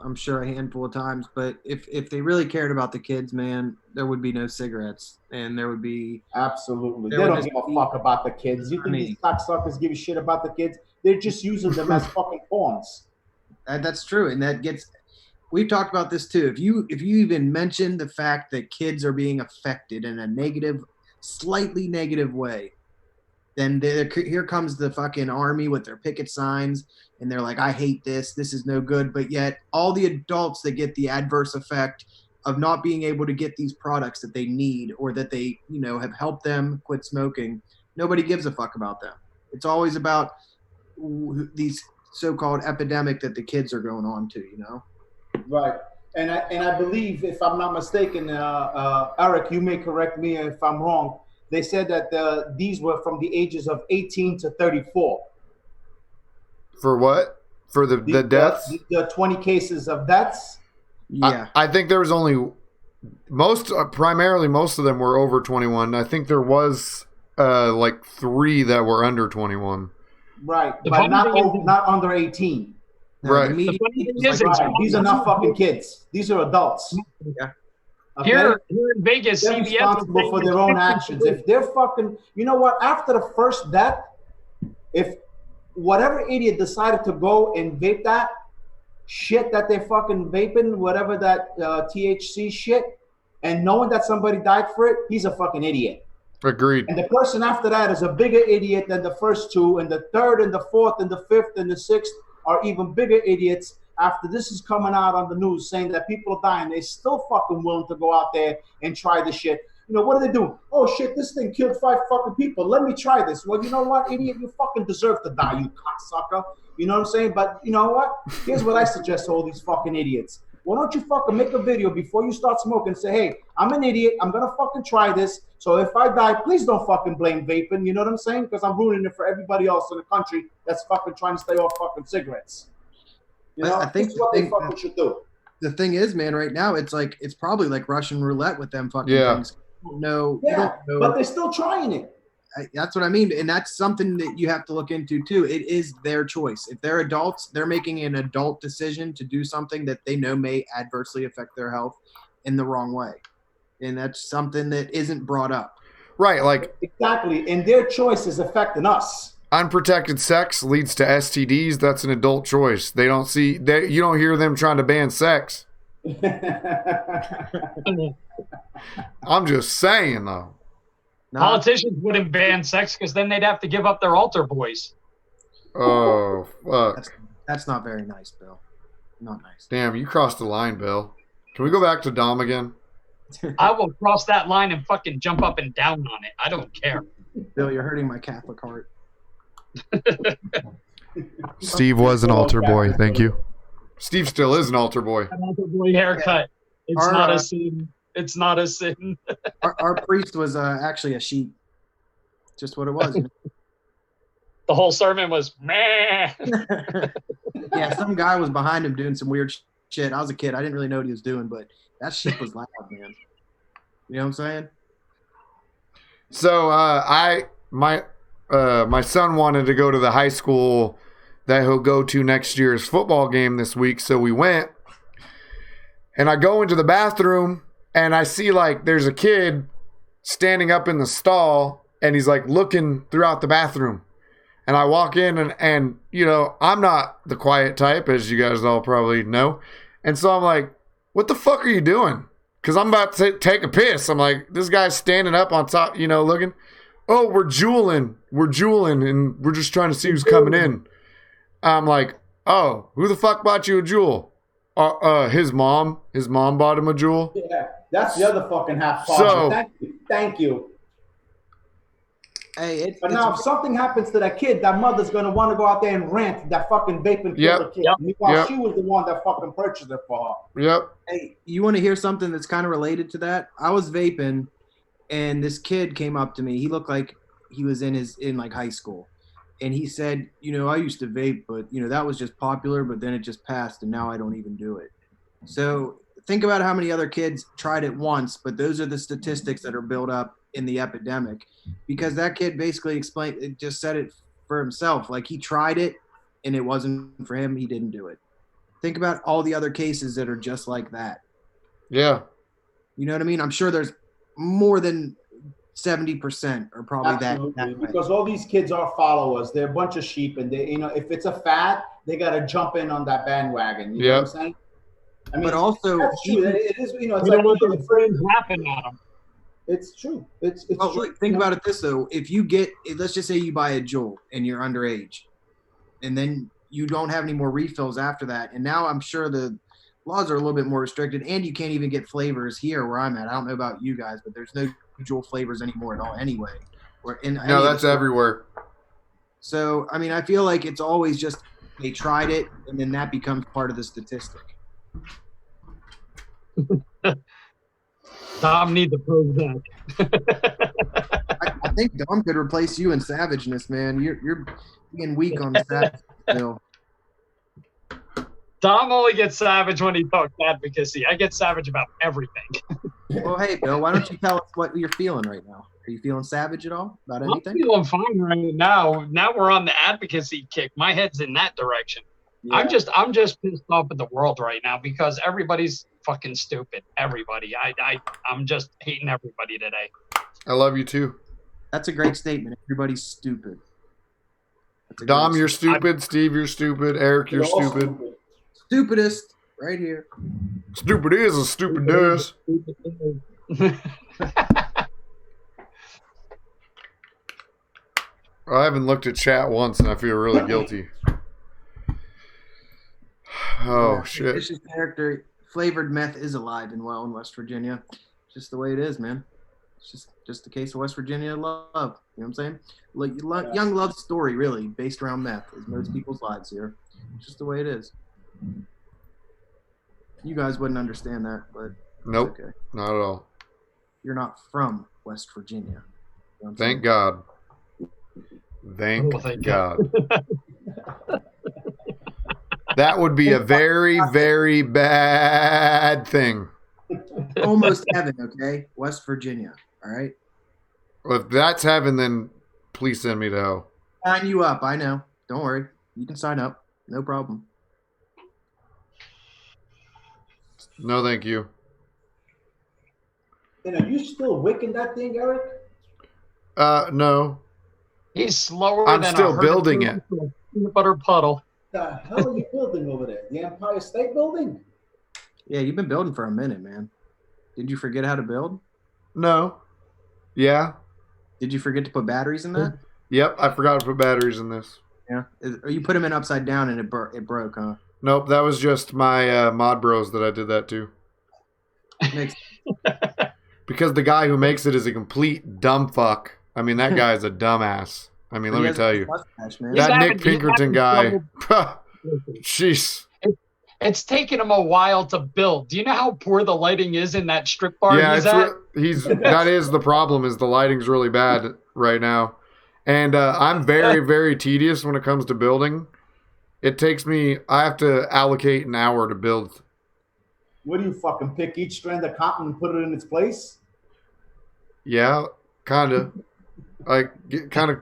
I'm sure, a handful of times, but if they really cared about the kids, man, there would be no cigarettes, and there would be... Absolutely. They don't give a fuck about the kids. You think these cocksuckers give a shit about the kids? They're just using them as fucking pawns. That's true, and that gets... We've talked about this, too. If you even mention the fact that kids are being affected in a negative, slightly negative way, then here comes the fucking army with their picket signs, and they're like, I hate this is no good. But yet all the adults that get the adverse effect of not being able to get these products that they need, or that they, have helped them quit smoking, nobody gives a fuck about them. It's always about these so-called epidemic that the kids are going on to, Right. And I believe, if I'm not mistaken, Eric, you may correct me if I'm wrong, they said that these were from the ages of 18 to 34. For what? For the deaths? The 20 cases of deaths? Yeah. I think there was only primarily most of them were over 21. I think there was like 3 that were under 21. Right. But not under 18. Right. These are not fucking kids. These are adults. Yeah. Okay? Here in Vegas, they're CVS responsible for their own actions. If they're fucking, you know what? After the first death, if whatever idiot decided to go and vape that shit that they're fucking vaping, whatever that THC shit, and knowing that somebody died for it, he's a fucking idiot. Agreed. And the person after that is a bigger idiot than the first 2, and the third and the fourth and the fifth and the sixth are even bigger idiots. After this is coming out on the news saying that people are dying, they're still fucking willing to go out there and try this shit. What are they doing? Oh shit, this thing killed 5 fucking people. Let me try this. Well, you know what, idiot? You fucking deserve to die, you cocksucker. You know what I'm saying? But you know what? Here's what I suggest to all these fucking idiots. Why don't you fucking make a video before you start smoking? Say, hey, I'm an idiot. I'm going to fucking try this. So if I die, please don't fucking blame vaping. You know what I'm saying? Because I'm ruining it for everybody else in the country that's fucking trying to stay off fucking cigarettes. I think that's what they fucking should do. The thing is, man, right now it's probably like Russian roulette with them fucking things. You don't know, but they're still trying it. That's what I mean, and that's something that you have to look into too. It is their choice. If they're adults, they're making an adult decision to do something that they know may adversely affect their health in the wrong way, and that's something that isn't brought up. Right, like exactly, and their choice is affecting us. Unprotected sex leads to STDs. That's an adult choice. You don't hear them trying to ban sex. I'm just saying, though. Politicians wouldn't ban sex because then they'd have to give up their altar boys. Oh, fuck. That's not very nice, Bill. Not nice. Damn, you crossed the line, Bill. Can we go back to Dom again? I will cross that line and fucking jump up and down on it. I don't care. Bill, you're hurting my Catholic heart. Steve was an altar boy. Thank you. Steve still is an altar boy. An altar boy haircut. It's Our, not a sin. It's not a sin. our priest was actually a sheep. Just what it was. You know? The whole sermon was meh. Yeah, some guy was behind him doing some weird shit. I was a kid. I didn't really know what he was doing, but that sheep was loud, man. You know what I'm saying? So my son wanted to go to the high school that he'll go to next year's football game this week, so we went. And I go into the bathroom and I see like there's a kid standing up in the stall and he's like looking throughout the bathroom. And I walk in and you know, I'm not the quiet type, as you guys all probably know. And so I'm like, what the fuck are you doing? Because I'm about to take a piss. I'm like, this guy's standing up on top, you know, looking. Oh, we're jeweling, and we're just trying to see who's coming in. I'm like, oh, who the fuck bought you a jewel? His mom. His mom bought him a jewel. Yeah, that's the other fucking half. So, thank you. Hey, But now, if something happens to that kid, that mother's gonna want to go out there and rant that fucking vaping killer kid. Meanwhile, she was the one that fucking purchased it for her. Yep. Hey, you want to hear something that's kind of related to that? I was vaping, and this kid came up to me. He looked like he was in like high school, and he said, "You know, I used to vape, but you know that was just popular, but then it just passed, and now I don't even do it." So think about how many other kids tried it once, but those are the statistics that are built up in the epidemic, because that kid basically just said it for himself. Like he tried it and it wasn't for him. He didn't do it. Think about all the other cases that are just like that. Yeah. You know what I mean? I'm sure there's more than 70% or probably Absolutely. that Because all these kids are followers. They're a bunch of sheep, and they, you know, if it's a fad, they gotta jump in on that bandwagon. You know what I'm saying? I mean, but also that's true. It is, you know, it's You like don't want their friends laughing at them. it's true. It's well, true. think about it this though. If you let's just say you buy a Juul and you're underage, and then you don't have any more refills after that, and now I'm sure the laws are a little bit more restricted, and you can't even get flavors here where I'm at. I don't know about you guys, but there's no Juul flavors anymore at all anyway. No, that's everywhere. So, I mean, I feel like it's always just they tried it, and then that becomes part of the statistic. Tom needs to prove that. I think Dom could replace you in savageness, man. You're being weak on the savage still. Dom only gets savage when he talks advocacy. I get savage about everything. Well, hey, Bill, why don't you tell us what you're feeling right now? Are you feeling savage at all about anything? I'm feeling fine right now. Now we're on the advocacy kick. My head's in that direction. Yeah. I'm just pissed off at the world right now because everybody's fucking stupid. Everybody. I'm just hating everybody today. I love you too. That's a great statement. Everybody's stupid. Dom, you're stupid. Steve, you're stupid. Eric, you're stupid. Stupidest right here. Stupid is a stupid does. I haven't looked at chat once and I feel really guilty. Oh, yeah, shit. Vicious character, flavored meth is alive and well in West Virginia. It's just the way it is, man. It's just a case of West Virginia love. You know what I'm saying? Like young love story, really, based around meth, is most people's lives here. It's just the way it is. You guys wouldn't understand that, but nope, okay. Not at all. You're not from West Virginia. You know Thank God. Thank God. That would be a very, very bad thing. Almost heaven, okay? West Virginia, all right? Well, if that's heaven, then please send me to hell. Sign you up, I know. Don't worry. You can sign up. No problem. No, thank you. And are you still wicking that thing, Eric? No. He's slower I'm than still building it. Peanut butter puddle. The hell are you building over there? The Empire State Building? Yeah, you've been building for a minute, man. Did you forget how to build? No. Yeah. Did you forget to put batteries in that? Yep, I forgot to put batteries in this. Yeah. Or you put them in upside down and it broke, huh? Nope, that was just my mod bros that I did that to. Because the guy who makes it is a complete dumb fuck. I mean, that guy's a dumbass. I mean, let me tell you. Mustache, that Nick Pinkerton guy. Jeez. It's taken him a while to build. Do you know how poor the lighting is in that strip bar Yeah, he's at? that is the problem. Is the lighting's really bad right now, and I'm very very tedious when it comes to building. It takes me. I have to allocate an hour to build. What do you fucking pick each strand of cotton and put it in its place? Yeah, kind of. Kind of.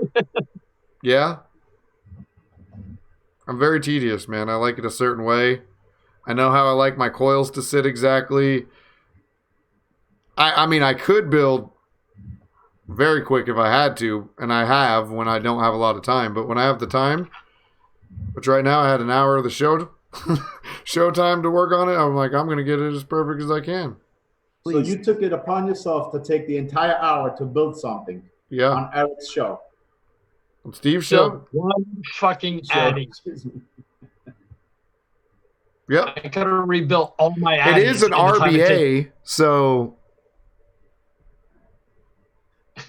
Yeah. I'm very tedious, man. I like it a certain way. I know how I like my coils to sit exactly. I mean, I could build very quick if I had to, and I have when I don't have a lot of time. But when I have the time, which right now I had an hour of the show time to work on it, I'm like, I'm going to get it as perfect as I can. Please. So you took it upon yourself to take the entire hour to build something on Eric's show. On Steve's show? One fucking Addy. Yep. I could have rebuilt all my Addies. It is an RBA, so...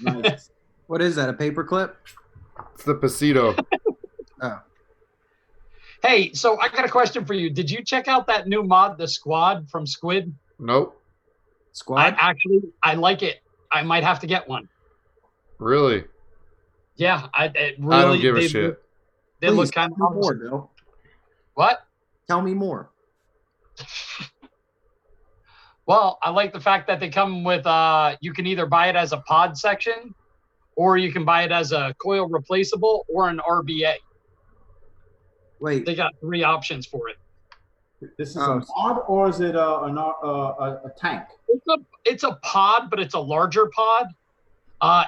Nice. What is that, a paperclip? It's the Pasito. Oh. Hey, so I got a question for you. Did you check out that new mod, the Squad from Squid? Nope. Squad? I like it. I might have to get one. Really? Yeah, I don't give a shit. They look kind of more, Bill. What? Tell me more. Well, I like the fact that they come with you can either buy it as a pod section, or you can buy it as a coil replaceable or an RBA. Wait. They got 3 options for it. This is a pod, or is it a tank? It's a pod, but it's a larger pod.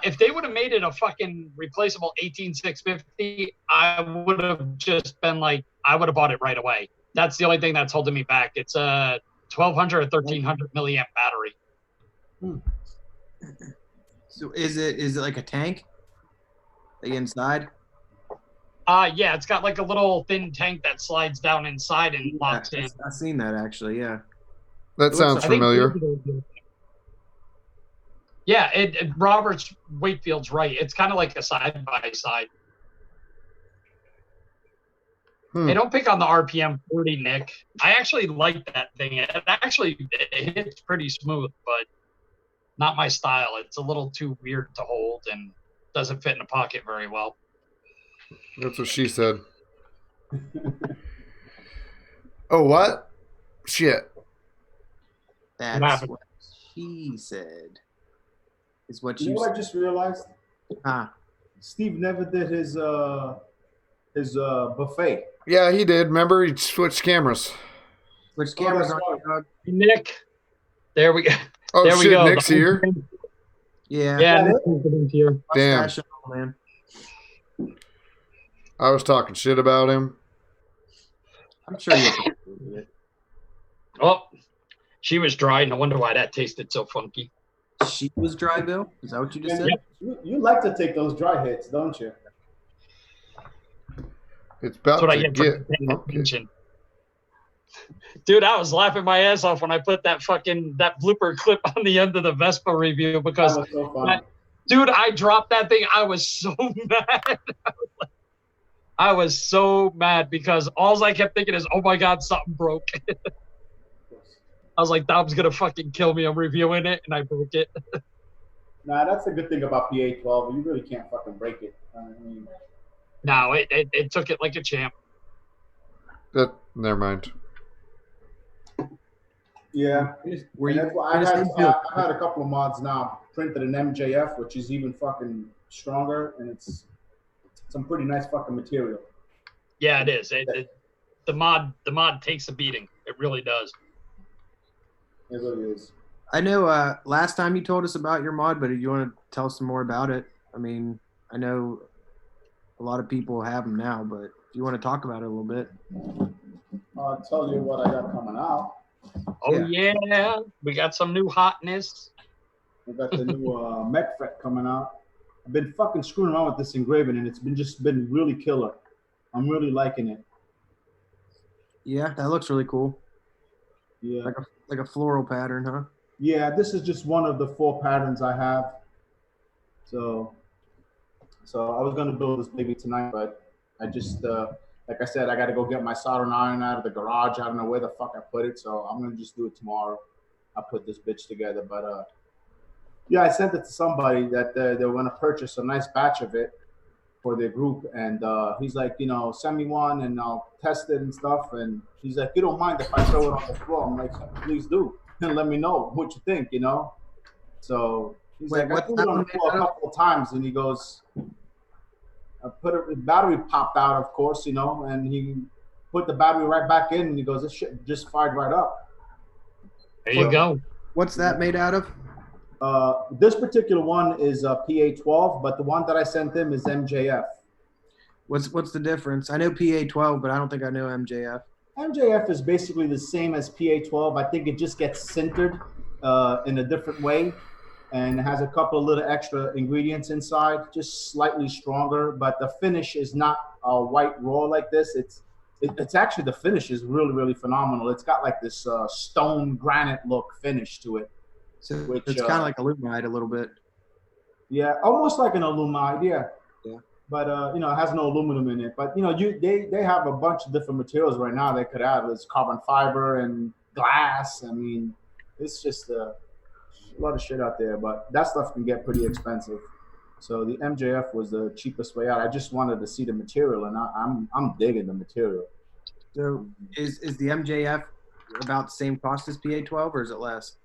If they would have made it a fucking replaceable 18650, I would have just been like, I would have bought it right away. That's the only thing that's holding me back. It's a 1200 or 1300 milliamp battery. So is it like a tank? Like inside? Yeah, it's got like a little thin tank that slides down inside and locks in. I've seen that actually, yeah. That sounds familiar. Yeah, Robert's Wakefield's right. It's kind of like a side by side. They don't pick on the RPM 40, Nick. I actually like that thing. It hits pretty smooth, but not my style. It's a little too weird to hold and doesn't fit in a pocket very well. That's what she said. Oh, what? Shit. That's what she said. Is what you know what I just realized? Steve never did his buffet. Yeah, he did. Remember, he switched cameras. Switched cameras on Nick. There we go. Oh, there shit, we go. Nick's here? Yeah. Yeah, Nick's here. Damn. Man. I was talking shit about him. I'm sure you. Oh, she was dry. No wonder why that tasted so funky. She was dry, Bill? Is that what you just said? You like to take those dry hits, don't you? It's about That's what to I get for paying attention. Dude, I was laughing my ass off when I put that blooper clip on the end of the Vespa review because, that was so funny. Dude, I dropped that thing. I was so mad. I was so mad because all I kept thinking is, oh my God, something broke. I was like, Dom's going to fucking kill me. I'm reviewing it, and I broke it. Nah, that's the good thing about PA12. You really can't fucking break it. I mean, no, it took it like a champ. Never mind. Yeah. That's why I had a couple of mods now printed in MJF, which is even fucking stronger, and it's some pretty nice fucking material. Yeah, it is. The mod takes a beating. It really does. It really is. I know last time you told us about your mod, but if you want to tell us some more about it, I mean, I know a lot of people have them now, but if you want to talk about it a little bit. I'll tell you what I got coming out. Oh, yeah. We got some new hotness. We got the new MechFet coming out. I've been fucking screwing around with this engraving, and it's been really killer. I'm really liking it. Yeah, that looks really cool. Yeah. Like a floral pattern, huh? Yeah, this is just one of the 4 patterns I have. So I was gonna build this baby tonight, but I just like I said, I got to go get my soldering iron out of the garage. I don't know where the fuck I put it, so I'm gonna just do it tomorrow. I'll put this bitch together. But yeah, I sent it to somebody that they were gonna purchase a nice batch of it for their group, and he's like, send me one and I'll test it and stuff. And he's like, you don't mind if I throw it on the floor? I'm like, please do, and let me know what you think, So he's like, I threw it on the floor a couple of times, and he goes, the battery popped out, of course, and he put the battery right back in, and he goes, this shit just fired right up. There you go. What's that made out of? This particular one is PA12, but the one that I sent him is MJF. What's the difference? I know PA12, but I don't think I know MJF. MJF is basically the same as PA12. I think it just gets sintered in a different way, and it has a couple of little extra ingredients inside, just slightly stronger. But the finish is not a white raw like this. It's actually, the finish is really, really phenomenal. It's got like this stone granite look finish to it. So it's kind of like aluminite a little bit. Yeah, almost like an aluminite, yeah. Yeah. But it has no aluminum in it. But they have a bunch of different materials right now they could have. It's carbon fiber and glass. I mean, it's just a lot of shit out there. But that stuff can get pretty expensive. So the MJF was the cheapest way out. I just wanted to see the material, and I'm digging the material. So is the MJF about the same cost as PA12, or is it less?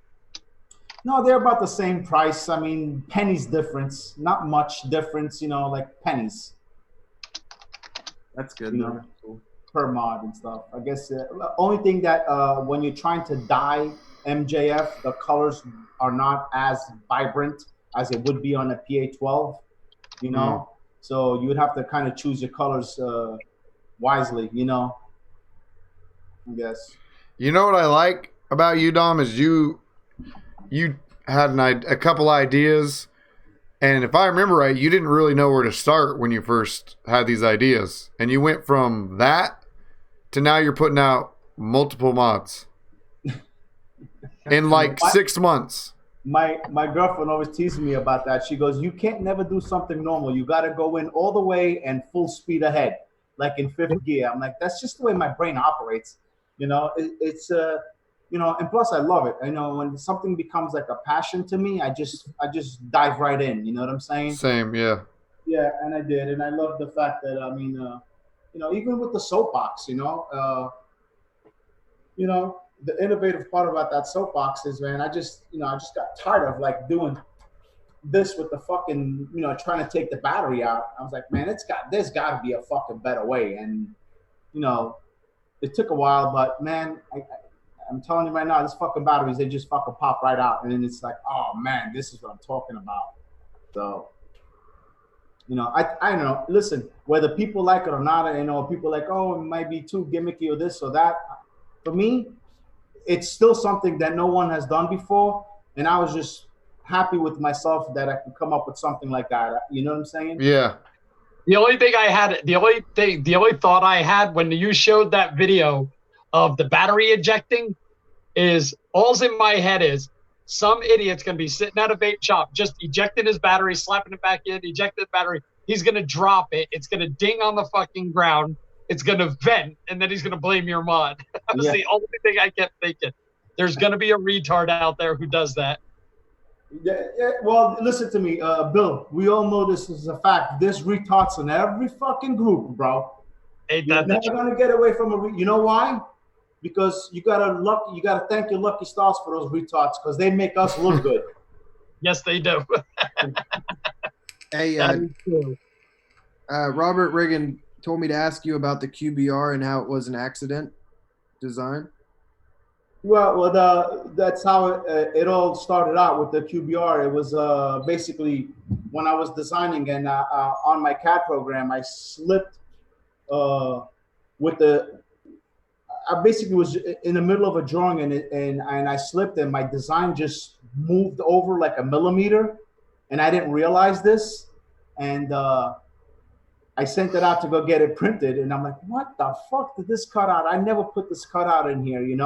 No, they're about the same price. I mean, pennies difference, not much difference, like pennies. That's good. Per mod and stuff. I guess the only thing that when you're trying to dye MJF, the colors are not as vibrant as it would be on a PA12, So you would have to kind of choose your colors wisely, I guess. You know what I like about you, Dom, is you had a couple ideas, and if I remember right, you didn't really know where to start when you first had these ideas, and you went from that to now you're putting out multiple mods in like 6 months. My girlfriend always teases me about that. She goes, you can't never do something normal. You got to go in all the way and full speed ahead, like in fifth gear. I'm like, that's just the way my brain operates. It's and plus I love it. When something becomes like a passion to me, I just dive right in. You know what I'm saying? Same, yeah. Yeah, and I did, and I love the fact that even with the soapbox, the innovative part about that soapbox is, man, I just got tired of like doing this with the fucking, trying to take the battery out. I was like, man, there's got to be a fucking better way, and it took a while, but man, I'm telling you right now, these fucking batteries, they just fucking pop right out. And then it's like, oh man, this is what I'm talking about. So, I don't know. Listen, whether people like it or not, people are like, oh, it might be too gimmicky or this or that. For me, it's still something that no one has done before. And I was just happy with myself that I could come up with something like that. You know what I'm saying? Yeah. The only thought I had when you showed that video of the battery ejecting is, all's in my head is some idiot's going to be sitting at a vape shop just ejecting his battery, slapping it back in, ejecting the battery. He's going to drop it. It's going to ding on the fucking ground. It's going to vent, and then he's going to blame your mod. That was the only thing I kept thinking. There's going to be a retard out there who does that. Yeah, well, listen to me, Bill. We all know this is a fact. There's retards in every fucking group, bro. You're never going to get away from you know why? Because you gotta thank your lucky stars for those retards, because they make us look good. Yes, they do. Hey, Robert Riggin told me to ask you about the QBR and how it was an accident design. Well, that's how it all started out with the QBR. It was basically when I was designing, and on my CAD program, I slipped I basically was in the middle of a drawing, and I slipped, and my design just moved over like a millimeter, and I didn't realize this, and I sent it out to go get it printed, and I'm like, what the fuck did this cut out? I never put this cutout in here, and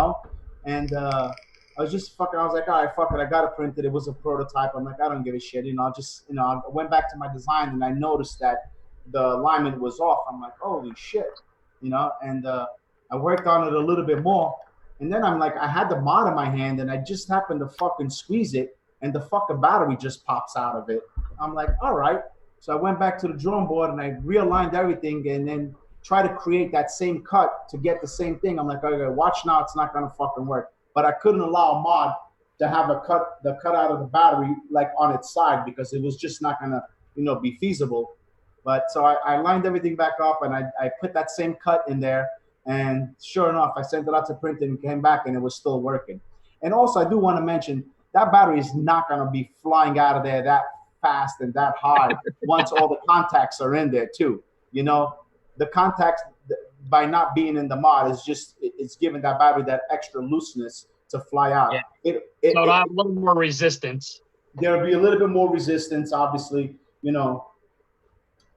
I was like, all right, fuck it, I got it printed. It was a prototype. I'm like, I don't give a shit, I went back to my design, and I noticed that the alignment was off. I'm like, holy shit. and I worked on it a little bit more. And then I'm like, I had the mod in my hand and I just happened to fucking squeeze it and the fucking battery just pops out of it. I'm like, all right. So I went back to the drawing board and I realigned everything and then try to create that same cut to get the same thing. I'm like, okay, watch now, it's not gonna fucking work. But I couldn't allow a mod to have the cut out of the battery like on its side because it was just not gonna, be feasible. But so I lined everything back up and I put that same cut in there. And sure enough, I sent it out to print and came back and it was still working. And also, I do want to mention that battery is not going to be flying out of there that fast and that high once all the contacts are in there too. The contacts by not being in the mod is just it's giving that battery that extra looseness to fly out. Yeah. So it'll have a little more resistance. There'll be a little bit more resistance, obviously.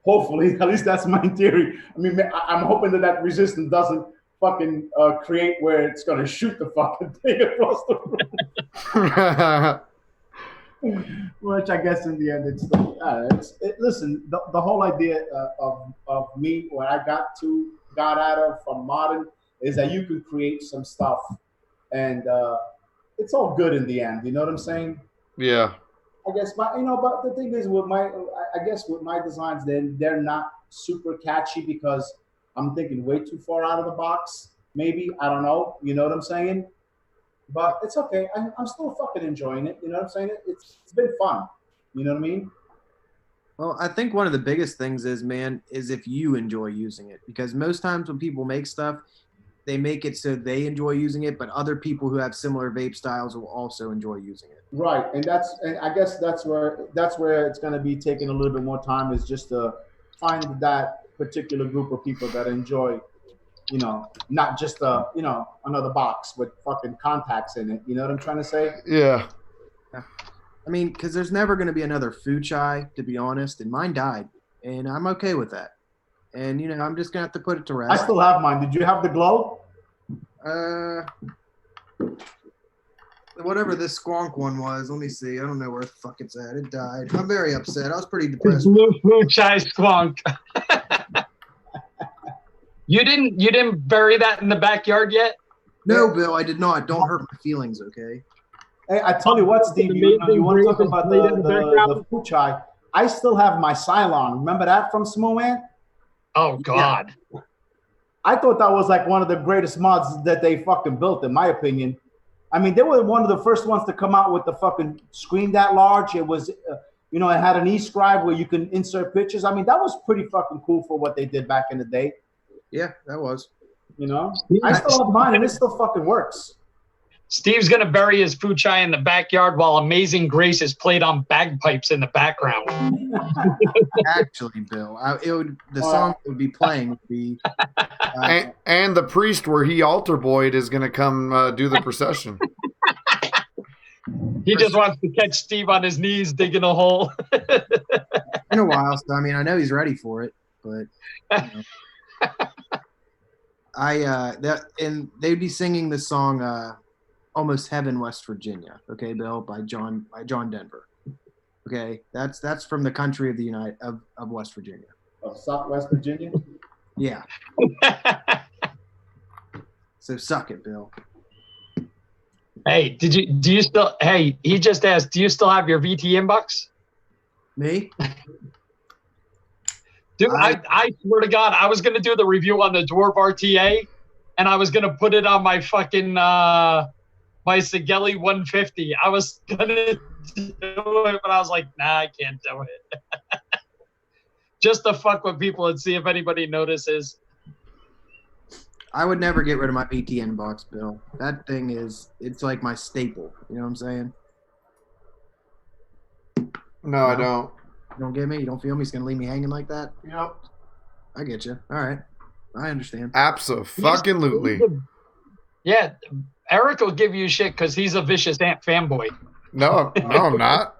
Hopefully, at least that's my theory. I mean, I'm hoping that resistance doesn't fucking create where it's going to shoot the fucking thing across the room. Which I guess in the end, it's still, listen, the whole idea of me, what I got out of from modern is that you can create some stuff and it's all good in the end. You know what I'm saying? Yeah. I guess but the thing is with my designs, then they're not super catchy because I'm thinking way too far out of the box. Maybe, I don't know. You know what I'm saying? But it's okay. I'm still fucking enjoying it. You know what I'm saying? It's been fun. You know what I mean? Well, I think one of the biggest things is if you enjoy using it, because most times when people make stuff, they make it so they enjoy using it, but other people who have similar vape styles will also enjoy using it. Right, and I guess that's where it's going to be taking a little bit more time, is just to find that particular group of people that enjoy, not just another box with fucking contacts in it. You know what I'm trying to say? Yeah. I mean, because there's never going to be another Fuchai, to be honest, and mine died, and I'm okay with that. And, I'm just going to have to put it to rest. I still have mine. Did you have the glow? Whatever this squonk one was, let me see. I don't know where the fuck it's at. It died. I'm very upset. I was pretty depressed. Blue chai squonk. You didn't bury that in the backyard yet? No, Bill, I did not. Don't hurt my feelings, okay? Hey, I tell you what, Steve, you want to talk about the Fuchai. I still have my Cylon. Remember that from Smooth Man? Oh, God. Yeah. I thought that was like one of the greatest mods that they fucking built, in my opinion. I mean, they were one of the first ones to come out with the fucking screen that large. It was, it had an e-scribe where you can insert pictures. I mean, that was pretty fucking cool for what they did back in the day. Yeah, that was. I still have mine, and it still fucking works. Steve's going to bury his Fuchai in the backyard while Amazing Grace is played on bagpipes in the background. Actually, Bill, the song that would be playing would be... and the priest where he altar boyed is going to come do the procession. He just wants to catch Steve on his knees digging a hole. In a while, so I know he's ready for it, but... and they'd be singing the song... Almost Heaven, West Virginia. Okay, Bill, by John Denver. Okay, that's from the country of of West Virginia. Of Southwest Virginia? Yeah. So suck it, Bill. Hey, he just asked, do you still have your VT inbox? Me? Dude, I swear to God, I was going to do the review on the Dwarf RTA, and I was going to put it on my fucking... my Sigelli 150. I was gonna do it, but I was like, nah, I can't do it. Just to fuck with people and see if anybody notices. I would never get rid of my BTN box, Bill. That thing it's like my staple. You know what I'm saying? No, I don't. You don't get me? You don't feel me? He's gonna leave me hanging like that? Yep. I get you. All right. I understand. Abso-fucking-lutely. Yeah. Eric will give you shit because he's a Vicious Ant fanboy. No, I'm not.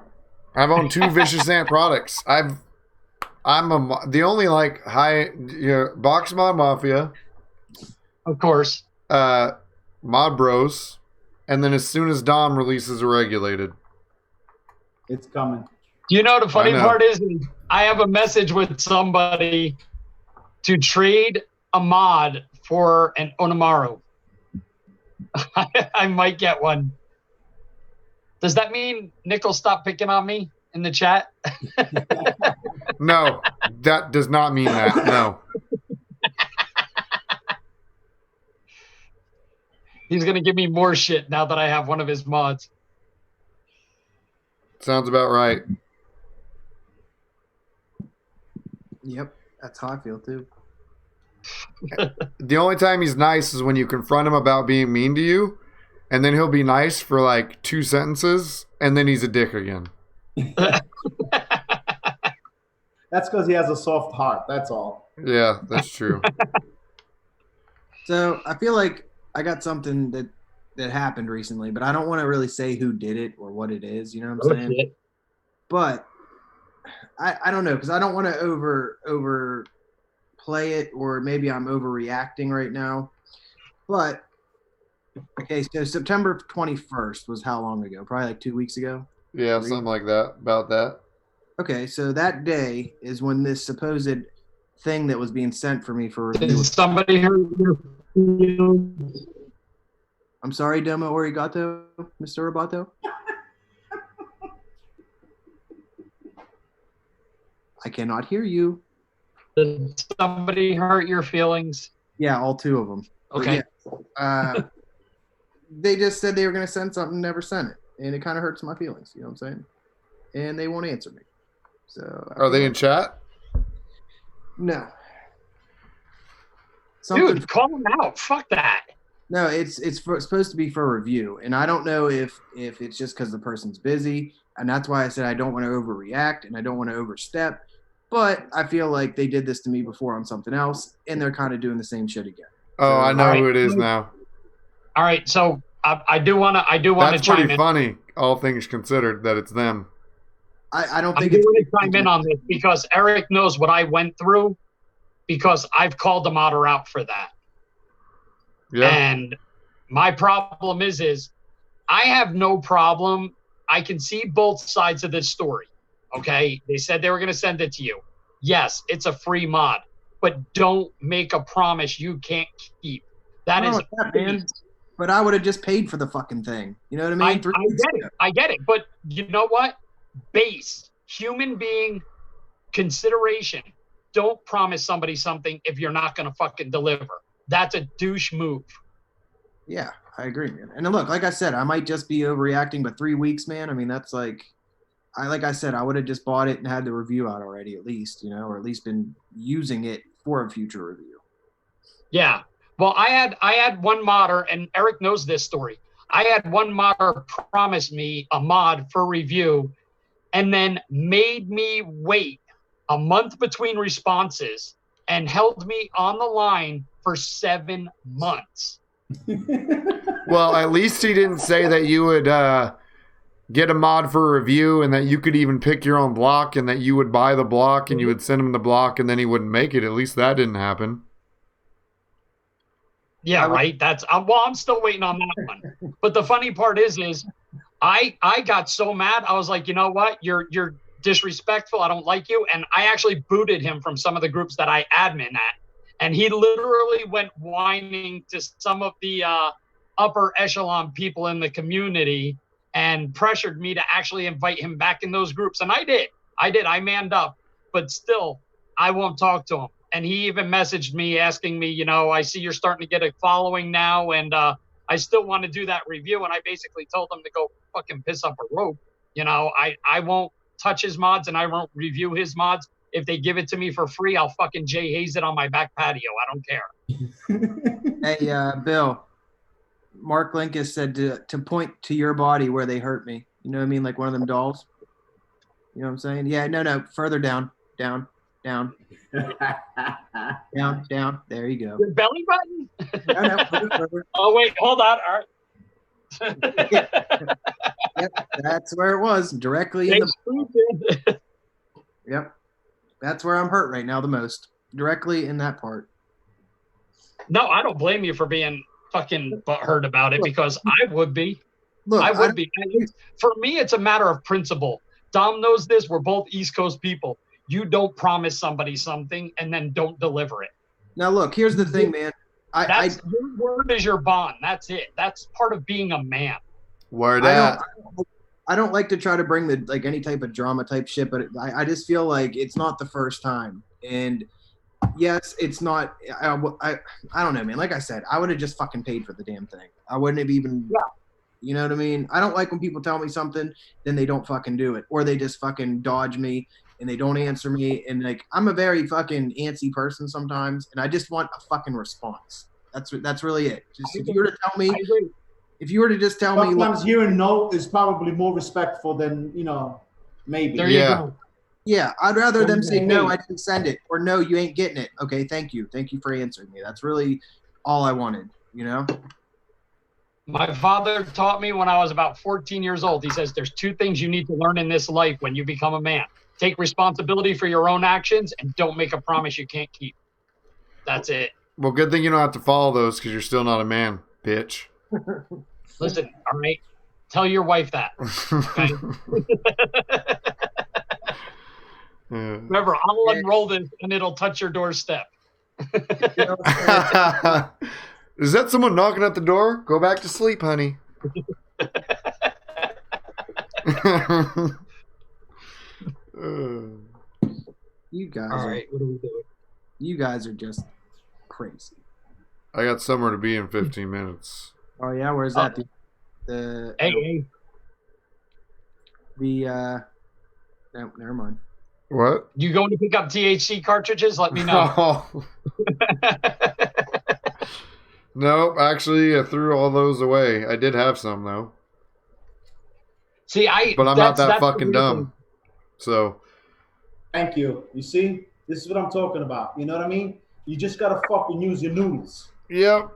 I've owned 2 Vicious Ant products. The only high Box Mod Mafia, of course, Mod Bros, and then as soon as Dom releases a regulated, it's coming. You know the funny part is I have a message with somebody to trade a mod for an Onamaru. I might get one. Does that mean Nick will stop picking on me in the chat? No, that does not mean that. No. He's going to give me more shit now that I have one of his mods. Sounds about right. Yep, that's how I feel too. The only time he's nice is when you confront him about being mean to you, and then he'll be nice for like 2 sentences, and then he's a dick again. That's because he has a soft heart. That's all. Yeah, that's true. So I feel like I got something that happened recently, but I don't want to really say who did it or what it is. You know what I'm saying? Shit. But I don't know, because I don't want to overplay it, or maybe I'm overreacting right now. But okay, so September 21st was how long ago? Probably like 2 weeks ago. Yeah, something like that. About that. Okay, so that day is when this supposed thing that was being sent for me for review. Did somebody hurt your feelings? I'm sorry, Demo Origato, Mr. Roboto. I cannot hear you. Did somebody hurt your feelings? Yeah, all 2 of them. Okay. Yeah, they just said they were going to send something, never sent it. And it kind of hurts my feelings, you know what I'm saying? And they won't answer me. So Are they in chat? No. Dude, call them out. Fuck that. No, it's supposed to be for review, and I don't know if it's just because the person's busy, and that's why I said I don't want to overreact and I don't want to overstep. But I feel like they did this to me before on something else, and they're kind of doing the same shit again. Oh, So, I know right. who it is now. All right, so I do want to That's chime pretty in. funny, all things considered, that it's them. I don't I'm think going it's to chime in on this because Eric knows what I went through, because I've called the modder out for that. Yeah. And my problem is I have no problem. I can see both sides of this story. Okay. They said they were going to send it to you. Yes, it's a free mod, but don't make a promise you can't keep. That is man. But I would have just paid for the fucking thing. You know what I mean? I get it. But you know what? Base human being consideration. Don't promise somebody something if you're not going to fucking deliver. That's a douche move. Yeah, I agree, man. And look, like I said, I might just be overreacting, but 3 weeks, man. I mean, that's like I said, I would have just bought it and had the review out already, at least, you know, or at least been using it for a future review. Yeah. Well, I had one modder, and Eric knows this story. I had one modder promise me a mod for review and then made me wait a month between responses and held me on the line for 7 months. Well, at least he didn't say that you would get a mod for a review and that you could even pick your own block and that you would buy the block and you would send him the block and then he wouldn't make it. At least that didn't happen. Yeah, right. I'm still waiting on that one. But the funny part is I got so mad. I was like, you know what? You're disrespectful. I don't like you. And I actually booted him from some of the groups that I admin at. And he literally went whining to some of the upper echelon people in the community and pressured me to actually invite him back in those groups. And I did. I manned up. But still, I won't talk to him. And he even messaged me asking me, you know, I see you're starting to get a following now, and I still want to do that review. And I basically told him to go fucking piss up a rope. You know, I won't touch his mods and I won't review his mods. If they give it to me for free, I'll fucking Jay Haze it on my back patio. I don't care. Hey, Bill, Mark Linkus said to point to your body where they hurt me. You know what I mean? Like one of them dolls. You know what I'm saying? Yeah, no, further down. Down. Down. There you go. Your belly button? No, further. Oh, wait, hold on. All right. Yep, that's where it was. Directly in the. Yep. That's where I'm hurt right now the most. Directly in that part. No, I don't blame you for being fucking butthurt about it, because I would be. Look, I would be. For me, it's a matter of principle. Dom knows this. We're both East Coast people. You don't promise somebody something and then don't deliver it. Now, look, here's the thing, man. Your word is your bond. That's it. That's part of being a man. Word at. I don't like to try to bring any type of drama type shit, but I just feel like it's not the first time. And yes, it's not. I don't know, man. Like I said, I would have just fucking paid for the damn thing. I wouldn't have even. Yeah. You know what I mean? I don't like when people tell me something, then they don't fucking do it, or they just fucking dodge me and they don't answer me. And like, I'm a very fucking antsy person sometimes, and I just want a fucking response. That's really it. Just if you were to tell me, if you were to just tell me, sometimes hearing no is probably more respectful than maybe. There you go. Yeah, I'd rather them say no, I didn't send it, or no, you ain't getting it. Okay, thank you for answering me. That's really all I wanted. My father taught me when I was about 14 years old. He says there's two things you need to learn in this life when you become a man. Take responsibility for your own actions and don't make a promise you can't keep. That's it. Well, good thing you don't have to follow those because you're still not a man, bitch. Listen, all right? Tell your wife that. Okay? Remember, I'll unroll this and it'll touch your doorstep. Is that someone knocking at the door? Go back to sleep, honey. You guys. All right, what are we doing? You guys are just crazy. I got somewhere to be in 15 minutes. Oh yeah, where's that? No, never mind. What? You going to pick up THC cartridges? Let me know. Nope, actually, I threw all those away. I did have some though. See, but I'm not that fucking dumb. So. Thank you. You see, this is what I'm talking about. You know what I mean? You just gotta fucking use your noodles. Yep.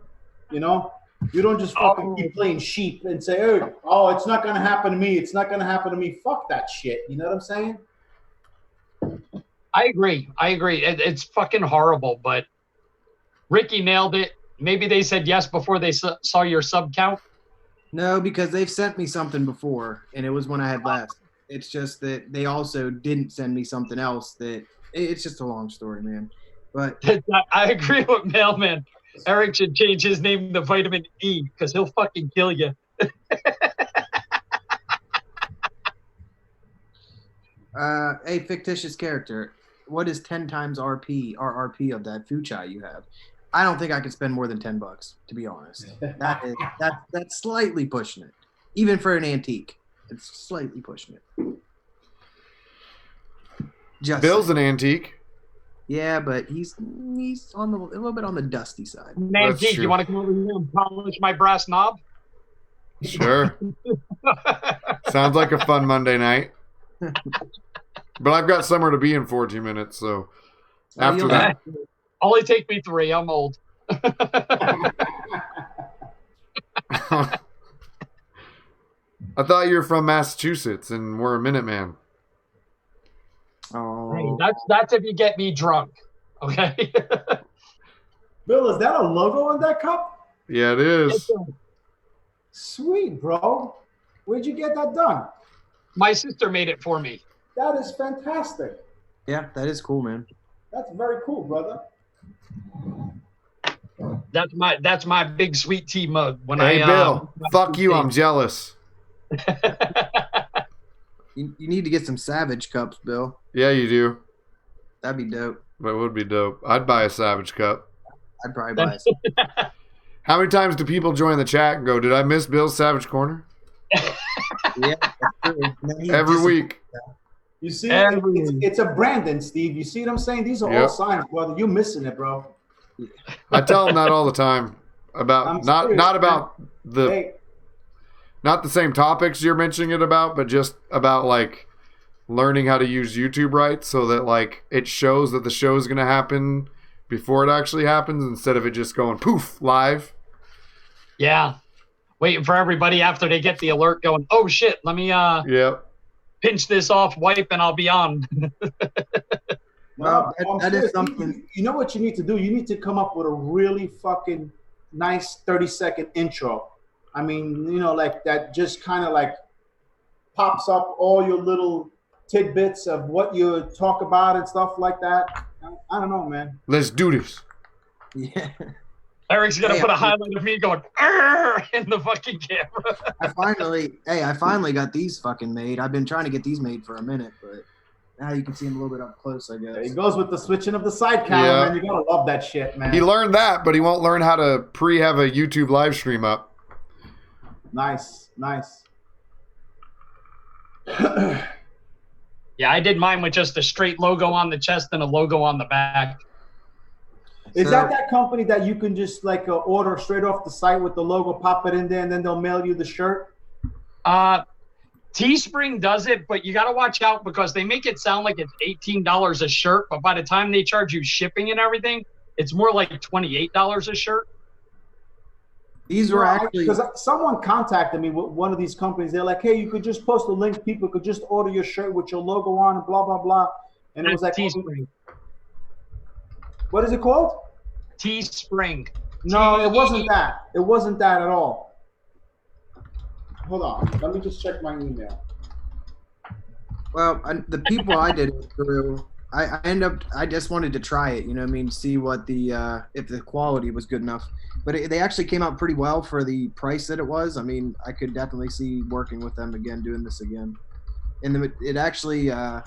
You don't just fucking keep playing sheep and say, "Oh, it's not gonna happen to me. It's not gonna happen to me." Fuck that shit. You know what I'm saying? I agree. It's fucking horrible, but Ricky nailed it. Maybe they said yes before they saw your sub count. No, because they've sent me something before, and it was when I had last. It's just that they also didn't send me something else. It's just a long story, man. But I agree with Mailman. Eric should change his name to Vitamin E because he'll fucking kill you. A fictitious character. What is 10 times RRP of that Fuchai you have? I don't think I could spend more than $10, to be honest. That's slightly pushing it. Even for an antique. It's slightly pushing it. Bill's an antique. Yeah, but he's on a little bit on the dusty side. Antique, you want to come over here and polish my brass knob? Sure. Sounds like a fun Monday night. But I've got somewhere to be in 14 minutes, so after that. Only take me 3. I'm old. I thought you were from Massachusetts and we're a Minuteman. Oh, hey, that's if you get me drunk. Okay. Bill, is that a logo on that cup? Yeah, it is. Sweet, bro. Where'd you get that done? My sister made it for me. That is fantastic. Yeah, that is cool, man. That's very cool, brother. That's my big sweet tea mug. Hey, Bill, fuck you. I'm jealous. You need to get some Savage cups, Bill. Yeah, you do. That'd be dope. That would be dope. I'd buy a Savage cup. I'd probably buy some. How many times do people join the chat and go, "Did I miss Bill's Savage Corner?" Yeah, every week. You see, it's a Brandon, Steve. You see what I'm saying? These are all signs, brother. You're missing it, bro. I tell them that all the time about not about not the same topics you're mentioning it about, but just about like learning how to use YouTube right so that like it shows that the show is going to happen before it actually happens instead of it just going poof live. Yeah. Waiting for everybody after they get the alert going, "Oh shit, let me pinch this off, wipe, and I'll be on." Well, that is something. You know what you need to do? You need to come up with a really fucking nice 30-second intro. I mean, like that just kind of like pops up all your little tidbits of what you talk about and stuff like that. I don't know, man. Let's do this. Yeah. Eric's gonna Hey, put a highlight of me going "Arr!" in the fucking camera. I finally got these fucking made. I've been trying to get these made for a minute, but now you can see them a little bit up close, I guess. It goes with the switching of the side camera, Yeah. man. You gotta love that shit, man. He learned that, but he won't learn how to have a YouTube live stream up. Nice. Yeah, I did mine with just a straight logo on the chest and a logo on the back. Is So- that company that you can just like order straight off the site with the logo, pop it in there, and then they'll mail you the shirt? Teespring does it, but you got to watch out because they make it sound like it's $18 a shirt, but by the time they charge you shipping and everything, it's more like $28 a shirt. These were actually Because someone contacted me with one of these companies. They're like, "Hey, you could just post a link. People could just order your shirt with your logo on, and blah blah blah." And it was like, Teespring. "What is it called?" Teespring. No, it wasn't that. It wasn't that at all. Hold on. Let me just check my email. Well, the people I did it through, I just wanted to try it, you know what I mean, see what the if the quality was good enough. But they actually came out pretty well for the price that it was. I mean, I could definitely see working with them again, doing this again. And it actually, I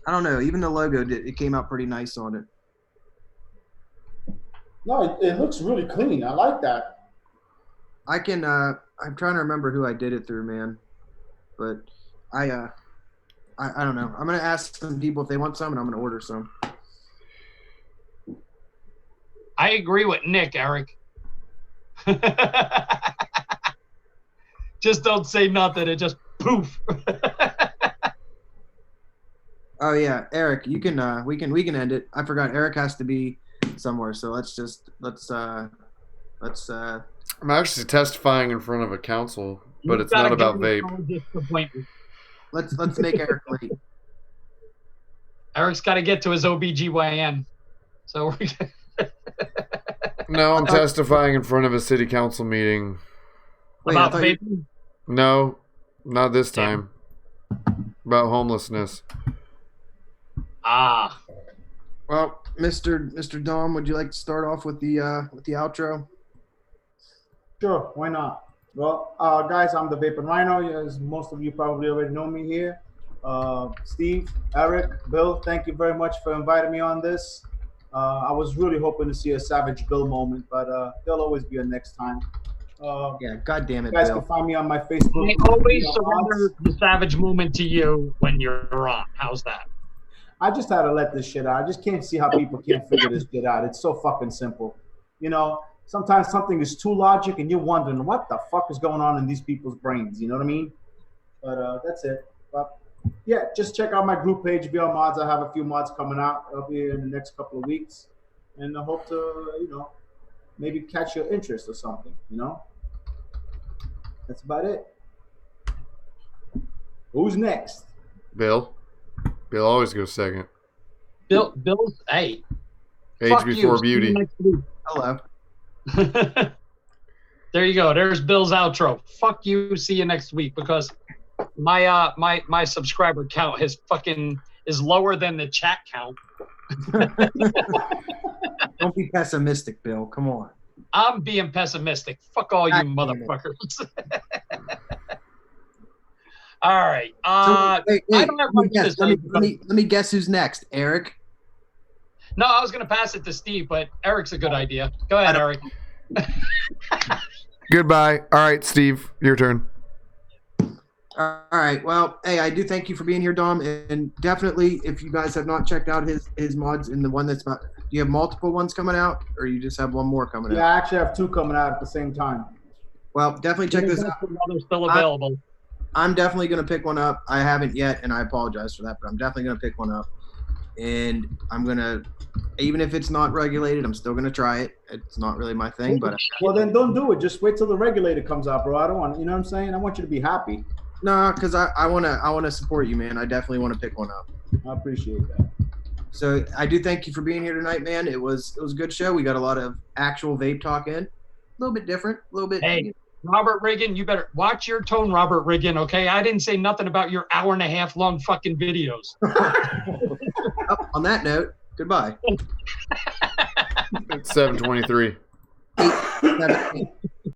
don't know, even the logo it came out pretty nice on it. No, it looks really clean. I like that. I can I'm trying to remember who I did it through, man. But I don't know. I'm gonna ask some people if they want some, and I'm gonna order some. I agree with Nick, Eric. Just don't say nothing. It just poof. Oh yeah, Eric, you can we can end it. I forgot Eric has to be somewhere, so let's I'm actually testifying in front of a council, but You it's gotta not about give me vape. this appointment. let's make Eric late. Eric's got to get to his OBGYN. So we're No, I'm testifying in front of a city council meeting. Wait, I about thought you- vaping. No, not this time. About homelessness. Ah, Well, Mr. Dom, would you like to start off with the outro? Sure, why not? Well, guys, I'm the Vaping Rhino. As most of you probably already know me here. Steve, Eric, Bill, thank you very much for inviting me on this. I was really hoping to see a Savage Bill moment, but there'll always be a next time. Yeah, God damn You it, guys Bill. can find me on my Facebook. I always surrender the savage moment to you when you're on. How's that? I just had to let this shit out. I just can't see how people can't figure this shit out. It's so fucking simple. You know, sometimes something is too logic and you're wondering what the fuck is going on in these people's brains. You know what I mean? But that's it. But yeah, just check out my group page, VR Mods. I have a few mods coming out. I'll be in the next couple of weeks. And I hope to, you know, maybe catch your interest or something, you know? That's about it. Who's next? Bill? Bill always goes second. Bill's, hey. Age fuck before you. beauty. See you next week. Hello. There you go. There's Bill's outro. Fuck you. See you next week because my subscriber count is lower than the chat count. Don't be pessimistic, Bill. Come on. I'm being pessimistic. Fuck all you God damn it. motherfuckers. All right. Wait, I don't have much to say let me guess who's next. Eric. No, I was going to pass it to Steve, but Eric's a good idea. Go ahead, Eric. Goodbye. All right, Steve, your turn. All right. Well, hey, I do thank you for being here, Dom, and definitely, if you guys have not checked out his mods and the one that's about, do you have multiple ones coming out, or you just have one more coming Yeah, out? I actually have two coming out at the same time. Well, definitely check this out. They're still available. I'm definitely gonna pick one up. I haven't yet, and I apologize for that, but I'm definitely gonna pick one up, and I'm gonna, even if it's not regulated, I'm still gonna try it. It's not really my thing, but Well, then don't do it. Just wait till the regulator comes out, bro. I don't want, you know what I'm saying? I want you to be happy. no, because I wanna support you, man. I definitely want to pick one up. I appreciate that. So I do thank you for being here tonight, man. It was a good show. We got a lot of actual vape talk in. A little bit different, a little bit. Hey, Robert Riggin, you better watch your tone, Robert Riggin, okay? I didn't say nothing about your hour-and-a-half long fucking videos. On that note, goodbye. It's 7:23. 8:17.